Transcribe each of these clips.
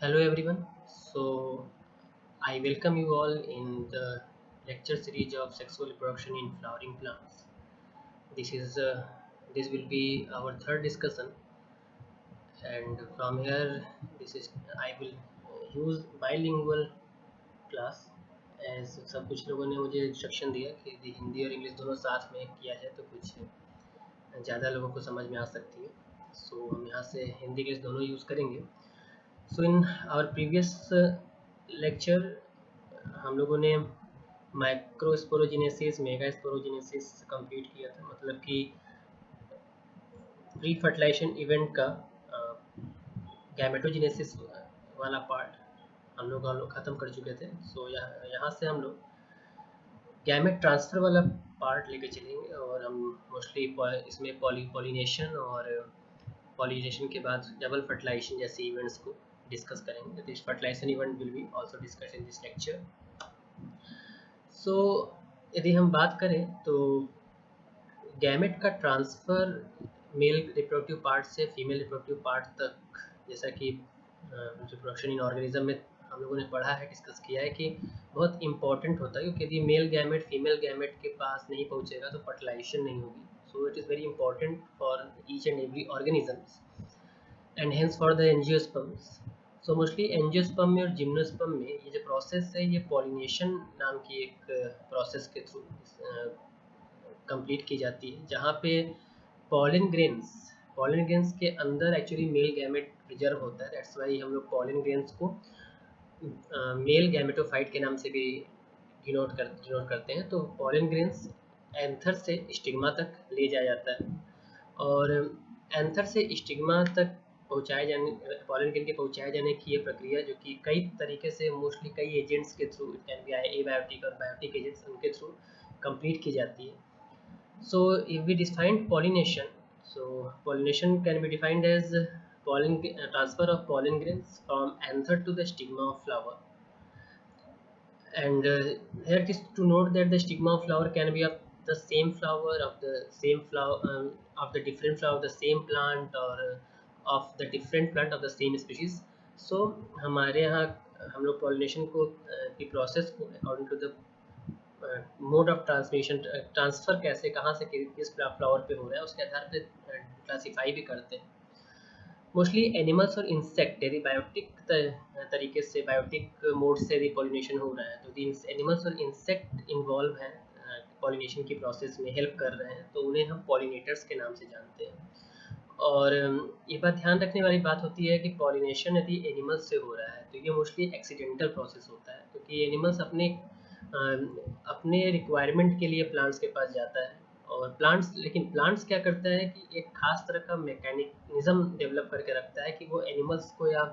Hello everyone. So I welcome you all in the lecture series of sexual reproduction in flowering plants. This is this will be our third discussion, and from here this is I will use bilingual class as सब कुछ लोगों ने मुझे instruction दिया कि यदि हिंदी और English दोनों साथ में किया जाए तो कुछ ज़्यादा लोगों को समझ में आ सकती है. सो हम यहाँ से हिंदी इंग्लिश दोनों यूज़ करेंगे. सो इन आवर प्रीवियस लेक्चर हम लोगों ने माइक्रोस्पोरोजिनेसिस मेगास्पोरोजिनेसिस कंप्लीट किया था, मतलब कि प्री फर्टिलाइजेशन इवेंट का गैमेटोजेनेसिस वाला पार्ट हम लोग ख़त्म कर चुके थे. सो यहाँ से हम लोग गैमेट ट्रांसफ़र वाला पार्ट लेके चलेंगे और हम मोस्टली इसमें पॉलिनेशन और पॉलिनेशन के बाद डबल फर्टिलाइजेशन जैसे इवेंट्स को डिस्कस करेंगे. This fertilization event will be also discuss in this lecture. So यदि हम बात करें तो गैमेट का ट्रांसफ़र मेल रिप्रोडक्टिव पार्ट से फीमेल रिप्रोडक्टिव पार्ट तक, जैसा कि रिप्रोडक्शन इन ऑर्गेनिज्म में हम लोगों ने पढ़ा है, डिस्कस किया है कि बहुत इंपॉर्टेंट होता है, क्योंकि यदि मेल गैमेट फीमेल गैमेट के पास नहीं पहुंचेगा तो फर्टिलाइजेशन नहीं होगी. So it is very important for each and every organisms and hence for the angiosperms. So mostly angiosperm में और जिम्नोस्पर्म में ये जो प्रोसेस है ये पॉलिनेशन नाम की एक प्रोसेस के थ्रू कंप्लीट की जाती है, जहाँ पे पॉलन ग्रेन्स के अंदर एक्चुअली मेल गैमेट प्रिजर्व होता है. दैट्स वाई हम लोग पॉलन ग्रेन्स को मेल गैमेटोफाइट के नाम से भी डिनोट करते हैं. तो पॉलन ग्रेन्स एंथर से स्टिग्मा तक ले जाया जाता है, और एंथर से स्टिग्मा तक पहुँचाए जाने पॉलन ग्रेन के पहुँचाए जाने की ये प्रक्रिया, जो कि कई तरीके से मोस्टली कई एजेंट्स के through, it can be abiotic और बायोटिक एजेंट्स, उनके थ्रू कंप्लीट की जाती है. So if we define pollination, so pollination can be defined as transfer of pollen grains from anther to the stigma of flower. And here it is to note that the stigma of flower can be of the same flower, of the different flower of the same plant, or of the different plant of the same species. So हमारे यहाँ हम लोग pollination को की process को according to the mode of transmission, transfer कैसे कहाँ से किस फ्लावर पे हो रहा है उसके आधार पे क्लासीफाई भी करते हैं. मोस्टली एनिमल्स और इंसेक्ट, यदि बायोटिक तरीके से बायोटिक मोड से यदि पॉलिनेशन हो रहा है तो यदि एनिमल्स और इंसेक्ट इन्वॉल्व हैं पॉलिनेशन की प्रोसेस में, हेल्प कर रहे हैं, तो उन्हें हम पॉलिनेटर्स के नाम से जानते हैं. और ये बात ध्यान रखने वाली बात होती है कि पॉलिनेशन यदि एनिमल्स से हो रहा है तो ये मोस्टली एक्सीडेंटल प्रोसेस होता है, क्योंकि एनिमल्स अपने रिक्वायरमेंट के लिए प्लांट्स के पास जाता है, और प्लांट्स क्या करता है कि एक खास तरह का मैकेनिज्म डेवलप करके रखता है कि वो एनिमल्स को या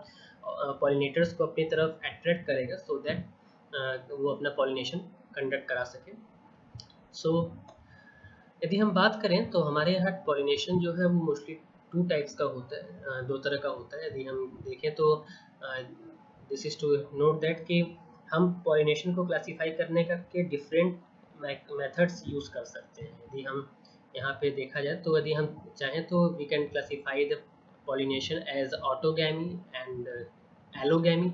पॉलिनेटर्स को अपनी तरफ अट्रैक्ट करेगा, सो दैट वो अपना पॉलिनेशन कंडक्ट करा सके. सो यदि हम बात करें तो हमारे यहाँ पॉलिनेशन जो है वो मोस्टली टू टाइप्स का होता है, दो तरह का होता है. यदि हम देखें तो this is to note that कि हम पॉलिनेशन को क्लासीफाई करने का के डिफरेंट मेथड्स यूज़ कर सकते हैं. यदि हम यहाँ पे देखा जाए तो यदि हम चाहें तो we can classify the pollination as autogamy and allogamy,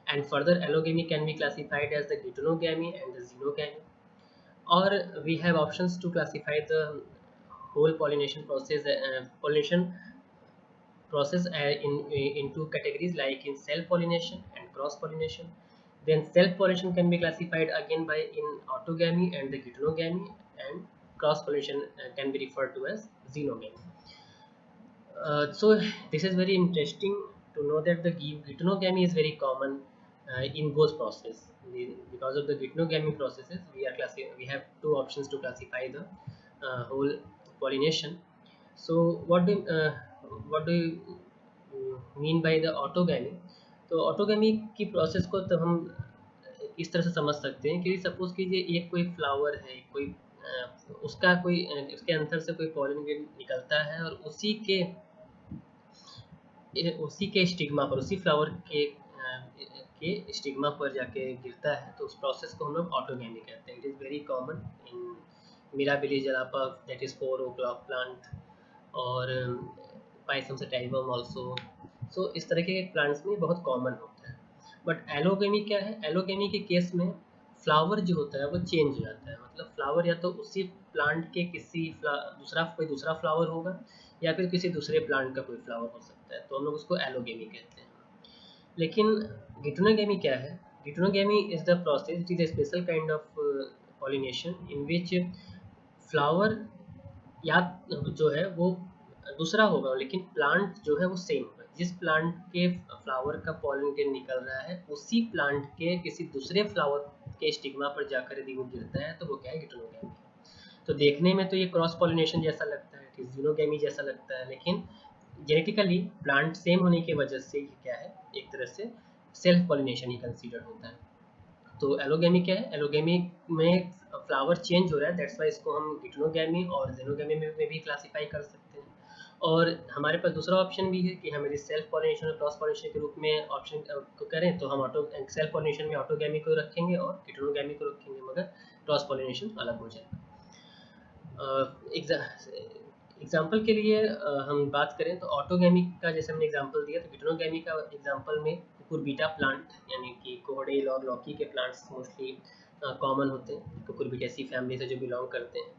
and further allogamy can be classified as the geitonogamy and the xenogamy. Or we have options to classify the whole pollination process into categories, like in self pollination and cross pollination. Then self pollination can be classified again by in autogamy and the heterogamy, and cross pollination can be referred to as xenogamy. So this is very interesting to know that the geitonogamy is very common in both processes. Because of the geitonogamy processes, we have two options to classify the whole pollination. So what do you mean by the autogamy? तो autogamy की process को तो हम इस तरह से समझ सकते हैं कि सपोज कीजिए एक कोई फ्लावर है, कोई उसके अंदर से कोई पॉलन ग्रेन निकलता है और उसी के स्टिग्मा पर, उसी फ्लावर के स्टिग्मा पर जाके गिरता है, तो उस प्रोसेस को हम लोग ऑटोगैमी कहते हैं. It is very common in mirabilis जलापा, that is 4 o'clock plant, और पाइसम सटाइवम ऑल्सो. सो इस तरीके के प्लांट्स में बहुत कॉमन होता है। बट एलोगेमी क्या है, एलोगेमी के केस में फ्लावर जो होता है वो चेंज हो जाता है, मतलब फ्लावर या तो उसी प्लांट के किसी कोई दूसरा फ्लावर होगा या फिर किसी दूसरे प्लांट का कोई फ्लावर हो सकता है, तो हम लोग उसको एलोगेमी कहते हैं। लेकिन गिटोनोगेमी क्या है, geitonogamy is the process, it is a special kind of pollination in which flower या जो है वो दूसरा होगा लेकिन प्लांट जो है वो सेम होगा। जिस प्लांट के फ्लावर का पॉलन निकल रहा है उसी प्लांट के किसी दूसरे फ्लावर के स्टिग्मा पर जाकर यदि वो गिरता है तो वो क्या है, गिटोनोगेमी। तो देखने में तो ये क्रॉस पॉलिनेशन जैसा लगता है, जीनोगेमी जैसा लगता है, लेकिन जेनेटिकली प्लांट सेम होने की वजह से ये क्या है, एक तरह से सेल्फ पॉलिनेशन ही कंसीडर होता है। तो एलोगेमी क्या है, एलोगेमी में फ्लावर चेंज हो रहा है, दैट्स वाई इसको हम गिटोनोगेमी और जेनोगेमी में भी क्लासीफाई कर सकते हैं। और हमारे पास दूसरा ऑप्शन भी है कि हम यदि सेल्फ पॉलिनेशन और क्रॉस पॉलिनेशन के रूप में ऑप्शन को करें तो हम सेल्फ पॉलिनेशन में ऑटोगेमी को रखेंगे और गिटोनोगेमी को रखेंगे, मगर क्रॉस पॉलिनेशन अलग हो जाएगा। एग्जाम्पल के लिए हम बात करें तो ऑटोगेमी का जैसे हमने एग्जाम्पल दिया, तो गिटोनोगेमी का एग्जाम्पल में कुकुरबिटा प्लांट यानी कि कोहड़ेल और लौकी के प्लांट्स मोस्टली कॉमन होते हैं, कुकुरबिटेसी फैमिली से जो बिलोंग करते हैं।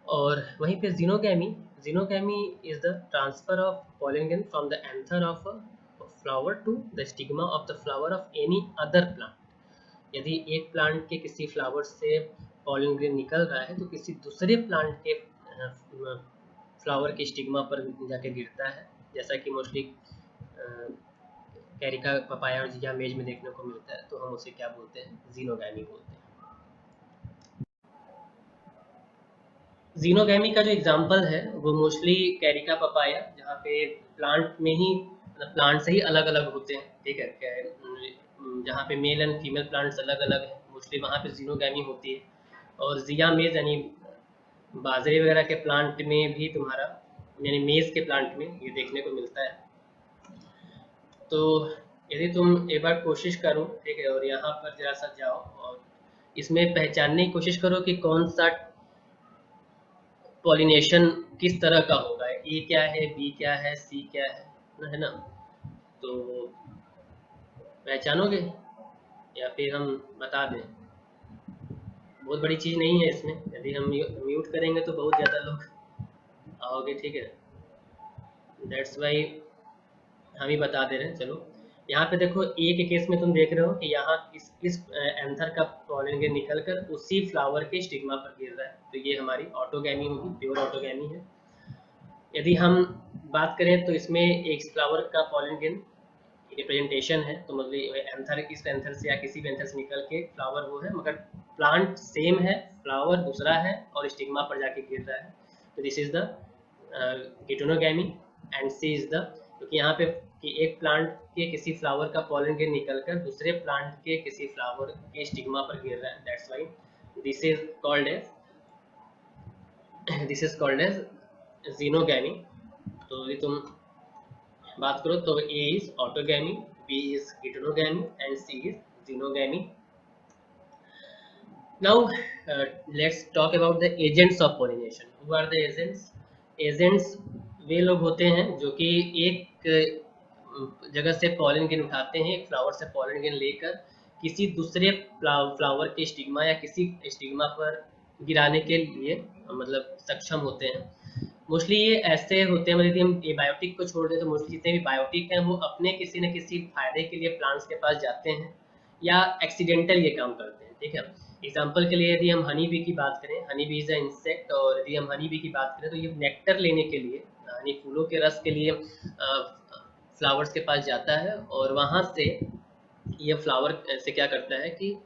और वहीं पे xenogamy is the transfer of pollen from the anther of a flower to the stigma of the flower of any other plant. यदि एक प्लांट के किसी फ्लावर से पॉलन ग्रेन निकल रहा है तो किसी दूसरे प्लांट के फ्लावर के स्टिग्मा पर जाके गिरता है, जैसा कि मोस्टली कैरिका पपाया और जिया मेज में देखने को मिलता है, तो हम उसे क्या बोलते हैं, जीनोगेमी बोलते हैं। जीनोगेमी का जो एग्जांपल है वो मोस्टली कैरिका पपाया, जहाँ पे प्लांट में ही प्लांट से ही अलग अलग होते हैं, ठीक है, जहाँ पे मेल एंड फीमेल प्लांट्स अलग अलग हैं, मोस्टली वहाँ पे जीनोगेमी होती है। और जिया मेज यानी बाजरे वगैरह के प्लांट में भी तुम्हारा यानी मेज के प्लांट में ये देखने को मिलता है। तो यदि तुम एक बार कोशिश करो, ठीक है, और यहाँ पर जरा सा जाओ और इसमें पहचानने की कोशिश करो कि कौन सा पॉलिनेशन किस तरह का होगा, ए क्या है, बी क्या है, सी क्या है ना, तो पहचानोगे या फिर हम बता दें? बहुत बड़ी चीज़ नहीं है इसमें, यदि हम म्यूट करेंगे तो बहुत ज़्यादा लोग आओगे, ठीक है, दैट्स वाई हम ही बता दे रहे हैं। चलो यहाँ पे देखो, ए के केस में तुम देख रहे हो कि यहाँ इस एंथर का पॉलन ग्रेन निकल कर उसी फ्लावर के स्टिग्मा पर गिर रहा है, तो ये हमारी ऑटोगेमी होगी, प्योर ऑटोगेमी है। यदि हम बात करें तो इसमें एक फ्लावर का पॉलन ग्रेन रिप्रेजेंटेशन है, तो मतलब एंथर इस एंथर से या किसी भी एंथर से निकल के फ्लावर वो है, मगर प्लांट सेम है, फ्लावर दूसरा है और स्टिग्मा पर जाके गिर रहा है, तो this is the geitonogamy. And C is the, क्योंकि यहाँ पे कि एक प्लांट के किसी फ्लावर का पॉलन ग्रेन निकलकर दूसरे प्लांट के किसी फ्लावर के स्टिग्मा पर गिर रहा है, that's why this is called as xenogamy. तो ये तुम बात करो तो A is autogamy, B is geitonogamy and C is xenogamy. Now let's talk about the agents of pollination. Who are the agents? Agents वे लोग होते हैं जो कि एक जगह से पॉलन ग्रेन उठाते हैं, एक फ्लावर से पॉलन ग्रेन लेकर किसी दूसरे फ्लावर के स्टिग्मा या किसी स्टिग्मा पर गिराने के लिए मतलब सक्षम होते हैं। मोस्टली ये ऐसे होते हैं, मतलब यदि हम एबायोटिक को छोड़ दें तो मोस्टली जितने भी बायोटिक हैं वो अपने किसी न किसी फायदे के लिए प्लांट्स के पास जाते हैं या एक्सीडेंटल ये काम करते हैं, ठीक है। एग्जाम्पल के लिए यदि हम हनी बी की बात करें, honey bee is a insect, और यदि हम हनी बी की बात करें तो ये नेक्टर लेने के लिए, यानी फूलों के रस के लिए फ्लावर्स के पास जाता है और वहाँ से ये फ्लावर से क्या करता है कि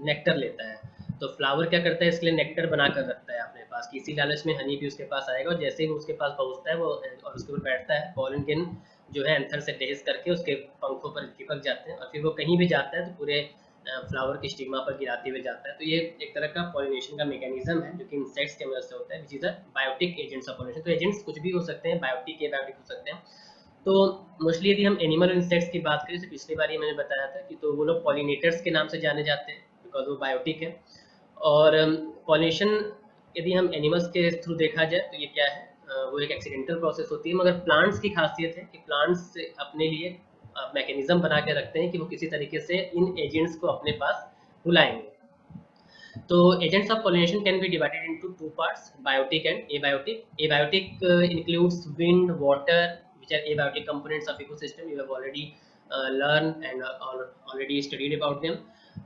नेक्टर लेता है। तो फ्लावर क्या करता है, इसके लिए नेक्टर बना कर रखता है अपने पास, किसी लालच में हनी भी उसके पास आएगा और जैसे ही वो उसके पास पहुँचता है वो और उसके ऊपर बैठता है, पॉलन ग्रेन जो है एंथर से टेस्ट करके उसके पंखों पर चिपक जाते हैं और फिर वो कहीं भी जाता है तो पूरे फ्लावर की स्टिग्मा पर गिराते हुए जाता है। तो ये एक तरह का पॉलिनेशन का मैकेनिज्म है जो कि इंसेक्ट्स के मदद से होता है, which is a biotic agents of pollination. तो एजेंट्स कुछ भी हो सकते हैं, बायोटिक या बायोटिक हो सकते हैं। तो मोस्टली यदि हम एनिमल इंसेक्ट्स की बात करें तो पिछली बार मैंने बताया था कि तो वो लोग पॉलिनेटर्स के नाम से जाने जाते हैं बिकॉज वो बायोटिक है। और पॉलिनेशन यदि हम एनिमल्स के थ्रू देखा जाए तो ये क्या है, वो एक एक्सीडेंटल प्रोसेस होती है, मगर प्लांट्स की खासियत है कि प्लांट्स अपने लिए मैकेनिज्म बना के रखते हैं कि वो किसी तरीके से इन एजेंट्स को अपने पास बुलाएंगे। तो agents of pollination can be divided into two parts, biotic and abiotic. Abiotic includes wind, water, which are abiotic components of ecosystem. You have already learned and already studied about them.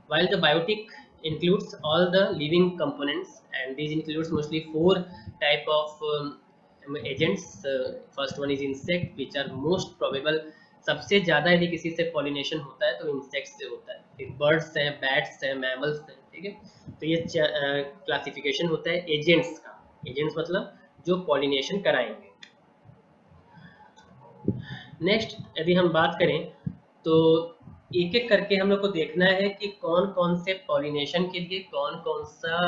While the biotic includes all the living components, and these includes mostly four type of agents. First one is insect, which are most probable. सबसे ज़्यादा यदि किसी से pollination होता है तो insects से होता है, फिर बर्ड्स हैं, बैट्स हैं, मैमल्स हैं, ठीक है। तो ये क्लासिफिकेशन होता है एजेंट्स का। एजेंट्स मतलब जो पॉलिनेशन कराएंगे। नेक्स्ट यदि हम बात करें तो एक एक करके हम लोग को देखना है कि कौन कौन से पॉलिनेशन के लिए कौन कौन सा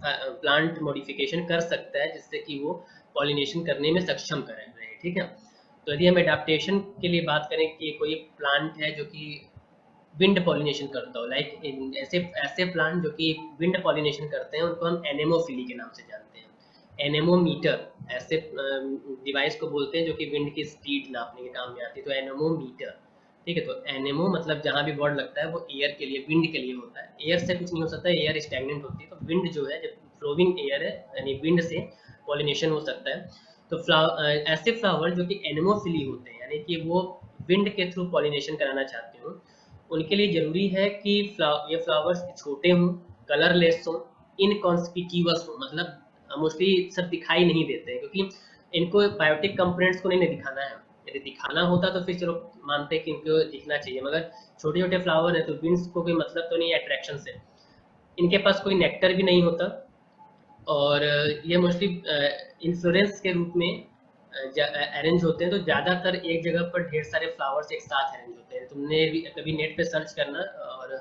प्लांट मॉडिफिकेशन कर सकता है जिससे कि वो पॉलिनेशन करने में सक्षम करें, ठीक है। तो यदि हम एडाप्टेशन के लिए बात करें कि कोई प्लांट है जो कि विंड पॉलिनेशन करता हो, लाइक ऐसे ऐसे प्लांट जो कि विंड पॉलिनेशन करते हैं उनको हम एनेमोफिली के नाम से जानते हैं। एनेमोमीटर ऐसे डिवाइस को बोलते हैं जो कि विंड की स्पीड नापने के काम में आती है, तो एनेमोमीटर, ठीक है। तो एनेमो मतलब जहाँ भी वर्ड लगता है वो एयर के लिए, विंड के लिए होता है। एयर से कुछ नहीं हो सकता, एयर स्टैग्नेंट होती है, तो विंड जो है जब फ्लोविंग एयर है यानी विंड से पॉलिनेशन हो सकता है। तो ऐसे फ्लावर जो कि एनेमोफिली होते हैं यानी कि वो विंड के थ्रू पॉलिनेशन कराना चाहते हो, उनके लिए जरूरी है कि ये फ्लावर्स छोटे हों, कलरलेस हों, इनकॉन्स्पिक्यूअस हों, मतलब मोस्टली सब दिखाई नहीं देते हैं क्योंकि इनको बायोटिक कंपोनेंट्स को नहीं दिखाना है। यदि दिखाना होता तो फिर चलो मानते कि इनको दिखना चाहिए, मगर छोटे छोटे फ्लावर है तो विंड्स को कोई मतलब तो नहीं है अट्रैक्शन से। इनके पास कोई नेक्टर भी नहीं होता और ये मोस्टली इन्फ्लोरेंस के रूप में अरेंज होते हैं। तो ज़्यादातर एक जगह पर ढेर सारे फ्लावर्स एक साथ अरेंज होते हैं। तुमने भी कभी नेट पे सर्च करना और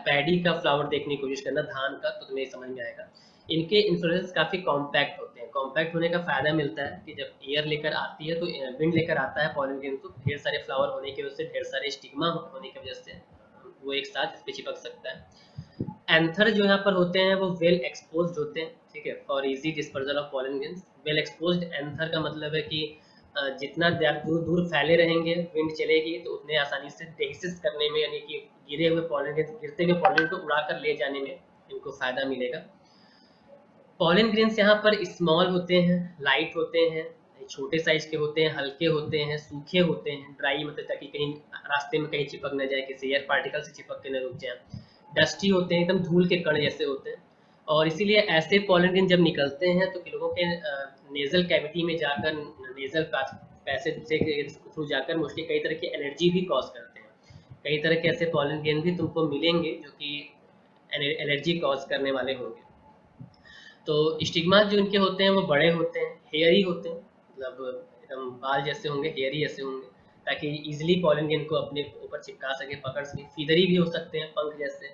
पैडी का फ्लावर देखने की कोशिश करना, धान का, तो तुम्हें समझ में आएगा। इनके इन्फ्लोरेंस काफ़ी कॉम्पैक्ट होते हैं। कॉम्पैक्ट होने का फ़ायदा मिलता है कि जब एयर लेकर आती है तो विंड लेकर आता है पॉलन ग्रेन, तो ढेर सारे फ्लावर होने की वजह से, ढेर सारे स्टिग्मा होने की वजह से वो एक साथ इस पे चिपक सकता है। एंथर जो यहाँ पर होते हैं वो वेल एक्सपोज्ड होते हैं, ठीक है, for easy dispersal of pollen grains. Well exposed anther का मतलब है कि जितना दूर दूर फैले रहेंगे, विंड चलेगी तो उतने आसानी से डेहिसिस करने में यानी कि गिरे हुए पॉलन ग्रेन्स, गिरते हुए पॉलन को उड़ाकर ले जाने में इनको फायदा मिलेगा। पॉलन ग्रेन्स यहाँ पर स्मॉल होते हैं, लाइट होते हैं, छोटे साइज के होते हैं, हल्के होते हैं, सूखे होते हैं, ड्राई मतलब ताकि कहीं रास्ते में कहीं चिपक न जाए, किसी एयर पार्टिकल से चिपक के न रुक जाए। डस्टी होते हैं, एकदम धूल के कण जैसे होते हैं। और इसीलिए ऐसे पॉलन ग्रेन जब निकलते हैं तो लोगों के नेजल कैविटी में जाकर, नेजल पैसेज से थ्रू जाकर मोस्टली कई तरह की एलर्जी भी कॉज करते हैं। कई तरह के ऐसे पॉलन ग्रेन भी तुमको मिलेंगे जो कि एलर्जी कॉज करने वाले होंगे। तो स्टिग्मा जो इनके होते हैं वो बड़े होते हैं, हेयरी होते हैं, मतलब एकदम बाल जैसे होंगे, हेयरी जैसे होंगे, ताकि इजिली पॉलन ग्रेन को अपने ऊपर चिपका सके, पकड़ सके। फीदरी भी हो सकते हैं, पंख जैसे।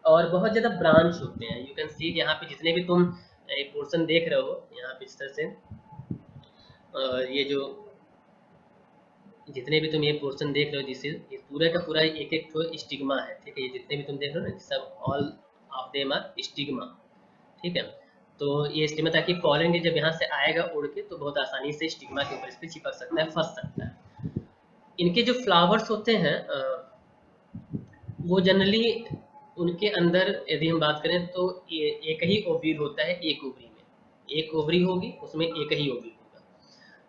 और बहुत ज़्यादा ब्रांच होते हैं। यू कैन सी यहाँ पे जितने भी तुम एक पोर्शन देख रहे हो यहाँ पे इस तरह से, ये जो जितने भी तुम ये पोर्शन देख रहे हो, जिससे ये पूरा का पूरा एक एक तो स्टिग्मा है, ठीक है। ये जितने भी तुम देख रहे हो ना, सब all of them are stigma, ठीक है। तो ये स्टिग्मा, ताकि पॉलन ग्रेन जब यहाँ से आएगा उड़ के तो बहुत आसानी से स्टिग्मा के ऊपर इस पर चिपक सकता है, फंस सकता है। इनके जो फ्लावर्स होते हैं वो जनरली उनके अंदर यदि हम बात करें तो एक ही ओव्यूल होता है, एक ओवरी में एक ओवरी होगी, उसमें एक ही ओव्यूल होगा।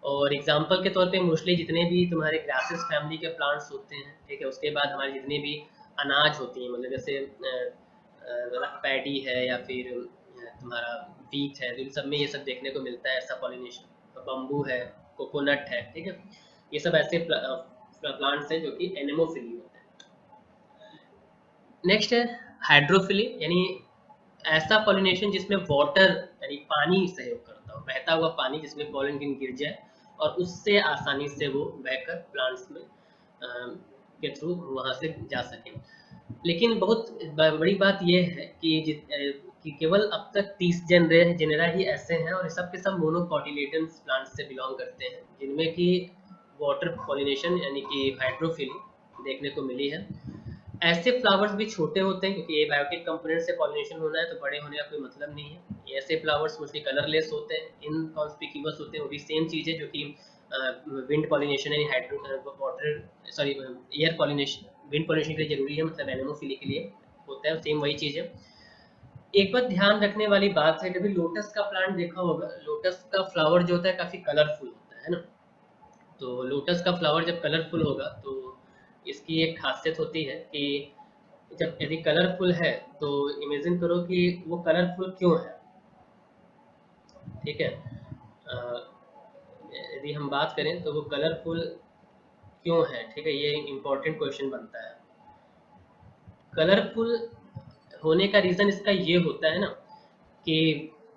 और एग्जांपल के तौर पे मोस्टली जितने भी तुम्हारे ग्रासेस फैमिली के प्लांट्स होते हैं, ठीक है, उसके बाद हमारे जितने भी अनाज होती हैं, मतलब जैसे पैडी है या फिर तुम्हारा वीट है, इन सब में ये सब देखने को मिलता है ऐसा पॉलिनेशन। बम्बू है, कोकोनट है, ठीक है, ये सब ऐसे प्लांट्स हैं जो कि एनेमोफिली होते हैं। नेक्स्ट है हाइड्रोफिली, यानी ऐसा पॉलिनेशन जिसमें वाटर यानी पानी सहयोग करता हो, बहता हुआ पानी जिसमें पॉलन ग्रेन गिर जाए और उससे आसानी से वो बहकर प्लांट्स में के थ्रू वहाँ से जा सके। लेकिन बहुत बड़ी बात यह है कि केवल अब तक 30 जेनेरा ही ऐसे हैं और सब के सब मोनोकॉटिलेडन्स प्लांट्स से बिलोंग करते हैं, जिनमें कि वाटर पॉलिनेशन यानी कि हाइड्रोफिली देखने को मिली है। ऐसे फ्लावर्स भी छोटे होते हैं क्योंकि एबायोटिक कंपोनेंट से पॉलिनेशन होना है तो बड़े होने का कोई मतलब नहीं है। ऐसे फ्लावर्स मोस्टली कलरलेस होते हैं, इनकॉन्स्पिक्यूअस होते हैं, वो भी सेम चीज़ है जो कि विंड पॉलिनेशन है, hydro water sorry air pollination wind pollination के लिए जरूरी है, मतलब एनेमोफिली के लिए होता है, सेम वही चीज़ है। एक बात ध्यान रखने वाली बात है, कभी लोटस का प्लांट देखा होगा, लोटस का फ्लावर जो होता है काफ़ी कलरफुल होता है ना। तो लोटस का फ्लावर जब कलरफुल होगा तो इसकी एक खासियत होती है कि जब यदि कलरफुल है तो इमेजिन करो कि वो कलरफुल क्यों है, ठीक है। यदि हम बात करें तो वो कलरफुल क्यों है, ठीक है, ये इम्पोर्टेंट क्वेश्चन बनता है। कलरफुल होने का रीज़न इसका ये होता है ना कि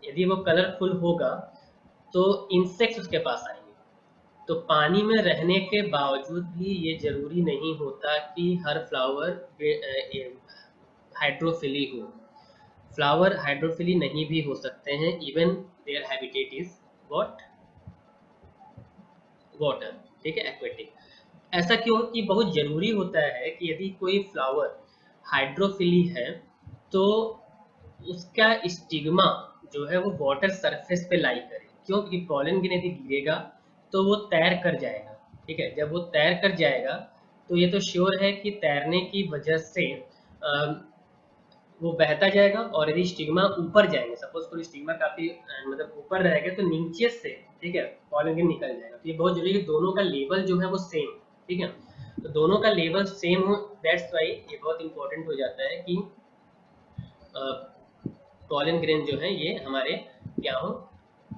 यदि वो कलरफुल होगा तो इंसेक्ट्स उसके पास आएंगे। तो पानी में रहने के बावजूद भी ये जरूरी नहीं होता कि हर फ्लावर हाइड्रोफिली हो। फ्लावर हाइड्रोफिली नहीं भी हो सकते हैं, even their habitat is what, water, ठीक है, एक्वेटिक। ऐसा क्यों कि बहुत जरूरी होता है कि यदि कोई फ्लावर हाइड्रोफिली है तो उसका स्टिग्मा जो है वो वाटर सरफेस पे लाई करे। क्यों? क्योंकि पॉलन ग्रेन यदि गिरेगा तो वो तैर कर जाएगा, ठीक है। जब वो तैर कर जाएगा तो ये तो श्योर है कि तैरने की वजह से वो बहता जाएगा, और यदि स्टिग्मा ऊपर जाएंगे, सपोज कोई स्टिग्मा काफी मतलब ऊपर रहेगा तो नीचे से, ठीक है, पॉलन ग्रेन निकल जाएगा। तो ये बहुत जरूरी है कि दोनों का लेवल जो है वो सेम, ठीक है। तो दोनों का लेवल सेम हो, दैट्स वाई ये बहुत इंपॉर्टेंट हो जाता है कि पॉलन ग्रेन जो है ये हमारे क्या हो,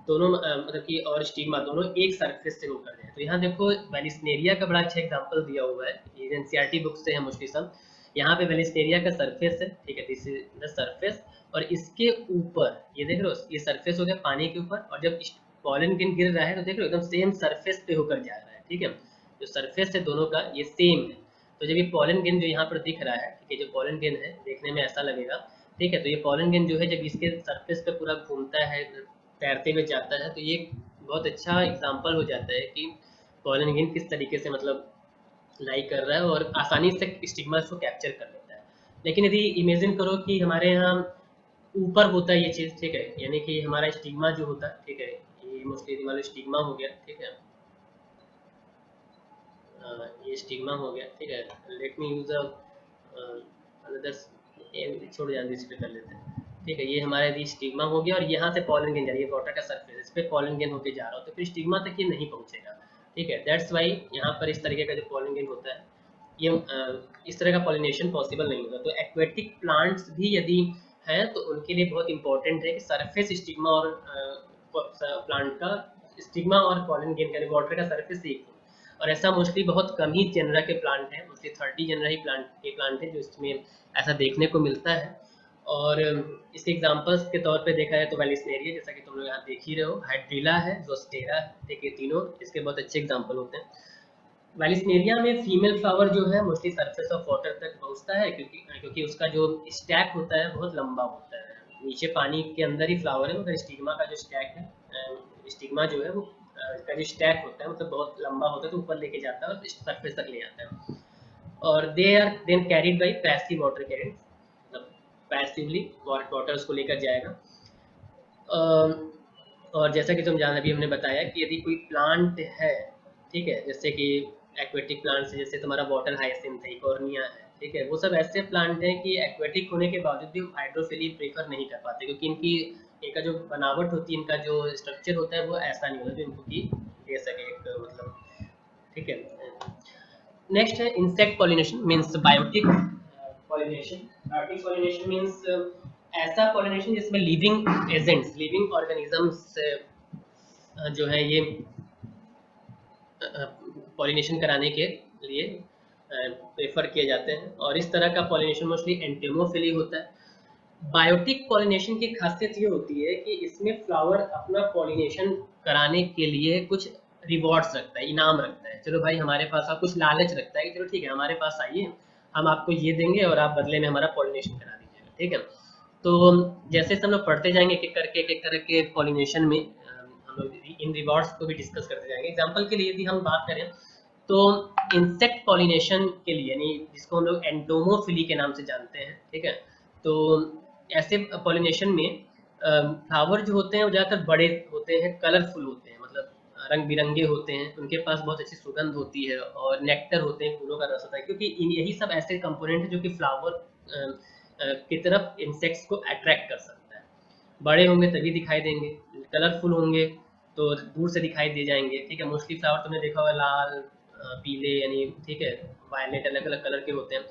दोनों मतलब कि और स्टिग्मा दोनों एक सरफेस से होकर जाए। तो यहाँ देखो वेलिस्नेरिया का बड़ा अच्छा एग्जांपल दिया हुआ है, ये एनसीईआरटी बुक से है मोस्टली सब। यहाँ पे वेलिस्नेरिया का सरफेस है, ठीक है, दिस इज द सरफेस, और इसके ऊपर ये देख रहे हो, ये सरफेस हो गया पानी के ऊपर, और जब पॉलन ग्रेन गिर रहा है तो देख रहे हो एकदम सेम सरफेस पे होकर जा रहा है, ठीक है। जो सरफेस है दोनों का ये सेम है। तो जब ये पॉलन ग्रेन जो यहाँ पर दिख रहा है, ठीक है, जो पॉलन ग्रेन है देखने में ऐसा लगेगा, ठीक है, तो ये पॉलन ग्रेन जो है जब इसके सरफेस पे पूरा घूमता है, तैरते हुए जाता है, तो ये बहुत अच्छा एग्जाम्पल हो जाता है कि पॉलन ग्रेन किस तरीके से मतलब लाइक कर रहा है और आसानी से स्टिग्मा को कैप्चर कर लेता है। लेकिन यदि इमेजिन करो कि हमारे यहाँ ऊपर होता है ये चीज़, ठीक है, यानी कि हमारा स्टिग्मा जो होता है, ठीक है, ये मोस्टली मान लो स्टिग्मा हो गया, ठीक है, ये स्टिग्मा हो गया, ठीक है। लेट मी यूज अनदर, छोड़ जान इस पे कर लेते हैं, ठीक है। ये हमारा यदि स्टिग्मा हो गया और यहाँ से पॉलन ग्रेन जा रही है, वाटर का सरफेस इस पे पॉलन ग्रेन होकर जा रहा हो, तो फिर स्टिग्मा तक ये नहीं पहुंचेगा, ठीक है। दैट्स वाई यहाँ पर इस तरीके का जो पॉलन ग्रेन होता है ये इस तरह का पॉलिनेशन पॉसिबल नहीं होता। तो एक्वेटिक प्लांट्स भी यदि हैं तो उनके लिए बहुत इंपॉर्टेंट है कि सरफेस स्टिग्मा और प्लांट का स्टिग्मा और पॉलन ग्रेन का वाटर का सरफेस एक हो। और ऐसा मोस्टली बहुत कम ही जेनरा के प्लांट हैं, मोस्टली 30 जेनरा ही प्लांट है जो इसमें ऐसा देखने को मिलता है। और इसके एग्जांपल्स के तौर पे देखा जाए तो वेलिस्नेरिया, जैसा कि तुम लोग यहाँ देख ही रहे हो, हाइड्रिला है, जोस्टेरा है, ठीक है, तीनों इसके बहुत अच्छे एग्जांपल होते हैं। वेलिस्नेरिया में फीमेल फ्लावर जो है मोस्टली सरफेस ऑफ वाटर तक पहुँचता है, क्योंकि क्योंकि उसका जो स्टैक होता है बहुत लंबा होता है, नीचे पानी के अंदर ही फ्लावर है, मगर स्टिग्मा का जो स्टैक है, स्टिग्मा जो है वो का जो स्टैक होता है मतलब बहुत लंबा होता है, तो ऊपर लेके जाता है और सरफेस तक ले जाता है। और they are then carried by passive water current, मतलब पैसिवली वाटर उसको लेकर जाएगा। और जैसा कि तुम जान अभी हमने बताया कि यदि कोई प्लांट है, ठीक है, जैसे कि एक्वेटिक प्लांट्स, जैसे तुम्हारा वाटर हाइसिंथ है, कॉर्निया है, ठीक है, वो सब ऐसे प्लांट हैं कि एक्वेटिक होने के बावजूद भी हाइड्रोफिली प्रेफर नहीं कर पाते, क्योंकि इनका जो बनावट होती है, इनका जो स्ट्रक्चर होता है वो ऐसा नहीं होता जो इनको की दे सके एक मतलब, ठीक है। नेक्स्ट है insect pollination means biotic pollination. Biotic pollination means ऐसा पॉलिनेशन जिसमें लिविंग एजेंट्स, लिविंग ऑर्गेनिजम्स जो है ये पॉलिनेशन कराने के लिए प्रेफर किए जाते हैं, और इस तरह का पॉलिनेशन मोस्टली एंटेमोफिली होता है। बायोटिक पॉलिनेशन की खासियत ये होती है कि इसमें फ्लावर अपना पॉलिनेशन कराने के लिए कुछ रिवॉर्ड्स रखता है, इनाम रखता है। चलो भाई हमारे पास आप कुछ लालच रखता है कि चलो ठीक है हमारे पास आइए, हम आपको ये देंगे और आप बदले में हमारा पॉलिनेशन करा दीजिएगा, ठीक है। तो जैसे हम लोग पढ़ते जाएंगे एक एक करके, एक एक करके पॉलिनेशन में हम लोग इन रिवॉर्ड्स को भी डिस्कस करते जाएंगे। एग्जाम्पल के लिए यदि हम बात करें तो इंसेक्ट पॉलिनेशन के लिए, यानी जिसको हम लोग एंटोमोफिली के नाम से जानते हैं, ठीक है, तो ऐसे पॉलिनेशन में फ्लावर जो होते हैं वो ज़्यादातर बड़े होते हैं, कलरफुल होते हैं, मतलब रंग बिरंगे होते हैं, उनके पास बहुत अच्छी सुगंध होती है और नेक्टर होते हैं, फूलों का रस होता है, क्योंकि यही सब ऐसे कंपोनेंट है जो कि फ्लावर की तरफ इंसेक्ट्स को अट्रैक्ट कर सकता है। बड़े होंगे तभी दिखाई देंगे, कलरफुल होंगे तो दूर से दिखाई दे जाएंगे। ठीक है, मोस्टली फ्लावर तुमने देखा होगा लाल, पीले, यानी ठीक है, वायलेट, अलग अलग कलर के होते हैं,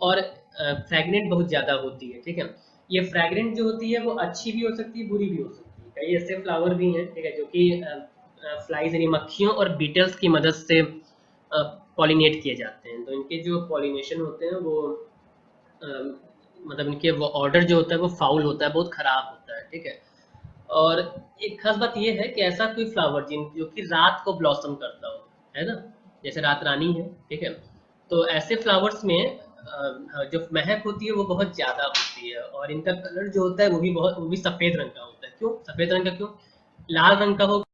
और फ्रेगनेंट बहुत ज़्यादा होती है। ठीक है, ये फ्रेगरेंट जो होती है वो अच्छी भी हो सकती है, बुरी भी हो सकती है। कई ऐसे फ्लावर भी हैं, ठीक है, जो कि फ्लाइज यानी मक्खियों और बीटल्स की मदद से पॉलिनेट किए जाते हैं। तो इनके जो पॉलिनेशन होते हैं वो मतलब इनके वो ऑर्डर जो होता है वो फाउल होता है, बहुत खराब होता है। ठीक है, और एक खास बात ये है कि ऐसा कोई फ्लावर जिन जो कि रात को ब्लॉसम करता हो, है ना, जैसे रात रानी है। ठीक है, तो ऐसे फ्लावर्स में जो महक होती है वो बहुत ज्यादा होती है, और इनका कलर जो होता है वो भी सफेद रंग का होता है। क्यों सफेद रंग का, क्यों? लाल रंग का होगा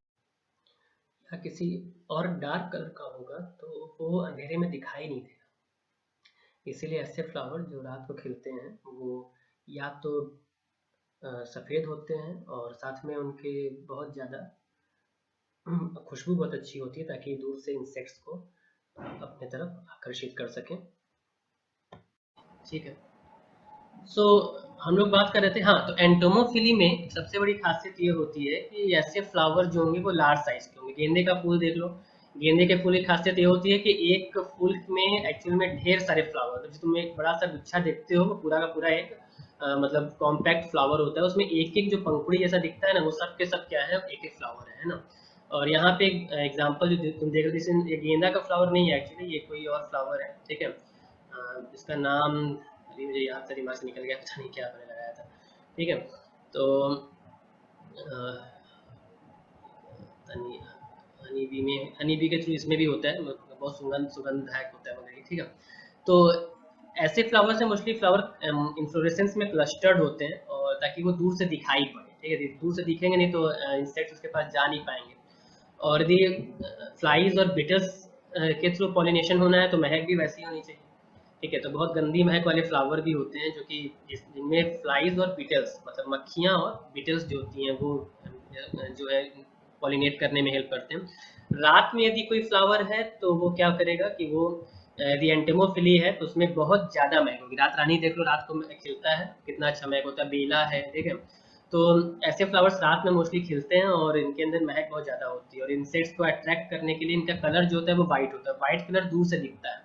या किसी और डार्क कलर का होगा तो वो अंधेरे में दिखाई नहीं देगा। इसीलिए ऐसे फ्लावर जो रात को खिलते हैं वो या तो सफ़ेद होते हैं, और साथ में उनके बहुत ज़्यादा खुशबू बहुत अच्छी होती है, ताकि दूर से इंसेक्ट्स को अपने तरफ आकर्षित कर सकें। ठीक है, सो हम लोग बात कर रहे थे, हाँ, तो एंटोमोफिली में सबसे बड़ी खासियत ये होती है कि ऐसे फ्लावर जो होंगे वो लार्ज साइज के होंगे। गेंदे का फूल देख लो, गेंदे के फूल की खासियत ये होती है कि एक फूल में एक्चुअल में ढेर सारे फ्लावर, तो जो तुम एक बड़ा सा गुच्छा देखते हो वो पूरा का पूरा एक मतलब कॉम्पैक्ट फ्लावर होता है, उसमें एक एक जो पंखुड़ी जैसा दिखता है ना, वो सब के सब क्या है, एक एक फ्लावर है ना। और यहाँ पे एग्जाम्पल जो तुम देख रहे हो, ये गेंदा का फ्लावर नहीं है एक्चुअली, ये कोई और फ्लावर है। ठीक है, इसका नाम अभी मुझे याद था, दिमाग से निकल गया, पता नहीं क्या मैंने लगाया था। ठीक है, तो हनी हनी बी में, हनी बी के थ्रू इसमें भी होता है, बहुत सुगंधदायक होता है वगैरह। ठीक है, तो ऐसे फ्लावर्स हैं, मोस्टली फ्लावर इन्फ्लोरेसेंस में क्लस्टर्ड होते हैं, और ताकि वो दूर से दिखाई पड़े। ठीक है, दूर से दिखेंगे नहीं तो इंसेक्ट्स उसके पास जा नहीं पाएंगे। और यदि फ्लाइज और बिटल्स के थ्रू पॉलिनेशन होना है तो महक भी वैसी होनी चाहिए। ठीक है, तो बहुत गंदी महक वाले फ्लावर भी होते हैं जो कि जिनमें फ्लाइज और बीटल्स, मतलब मक्खियाँ और बीटल्स जो होती हैं वो जो है पॉलिनेट करने में हेल्प करते हैं। रात में यदि कोई फ्लावर है तो वो क्या करेगा कि वो यदि एंटेमोफिली है तो उसमें बहुत ज़्यादा महक होगी। रात रानी देख लो, रात को खिलता है, कितना अच्छा महक होता है, बेला है। ठीक है, तो ऐसे फ्लावर्स रात में मोस्टली खिलते हैं और इनके अंदर महक बहुत ज़्यादा होती है, और इंसेक्ट्स को अट्रैक्ट करने के लिए इनका कलर जो होता है वो वाइट होता है। वाइट कलर दूर से दिखता है।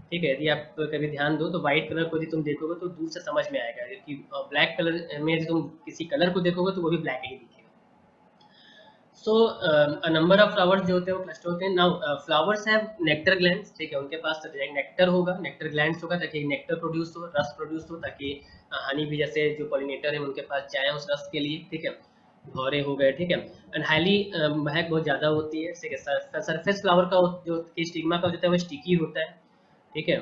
ठीक है, यदि आप कभी ध्यान दो तो व्हाइट कलर को यदि तुम देखोगे तो दूर से समझ में आएगा कि ब्लैक कलर में यदि तुम किसी कलर को देखोगे तो वो भी ब्लैक ही दिखेगा। सो अ नंबर ऑफ फ्लावर्स जो होते हैं वो क्लस्टर होते हैं। Now flowers have nectar glands. ठीक है, उनके पास नेक्टर होगा, नेक्टर ग्लैंड्स होगा, ताकि नेक्टर प्रोड्यूस हो, रस प्रोड्यूस हो, ताकि हनी भी जैसे जो पॉलिनेटर है उनके पास जाए उस रस के लिए। ठीक है, भौरे हो गए। ठीक है, एंड हाईली महक बहुत ज़्यादा होती है। ठीक है, सरफेस फ्लावर का जो स्टिग्मा का होता है वो स्टिकी होता है। ठीक है,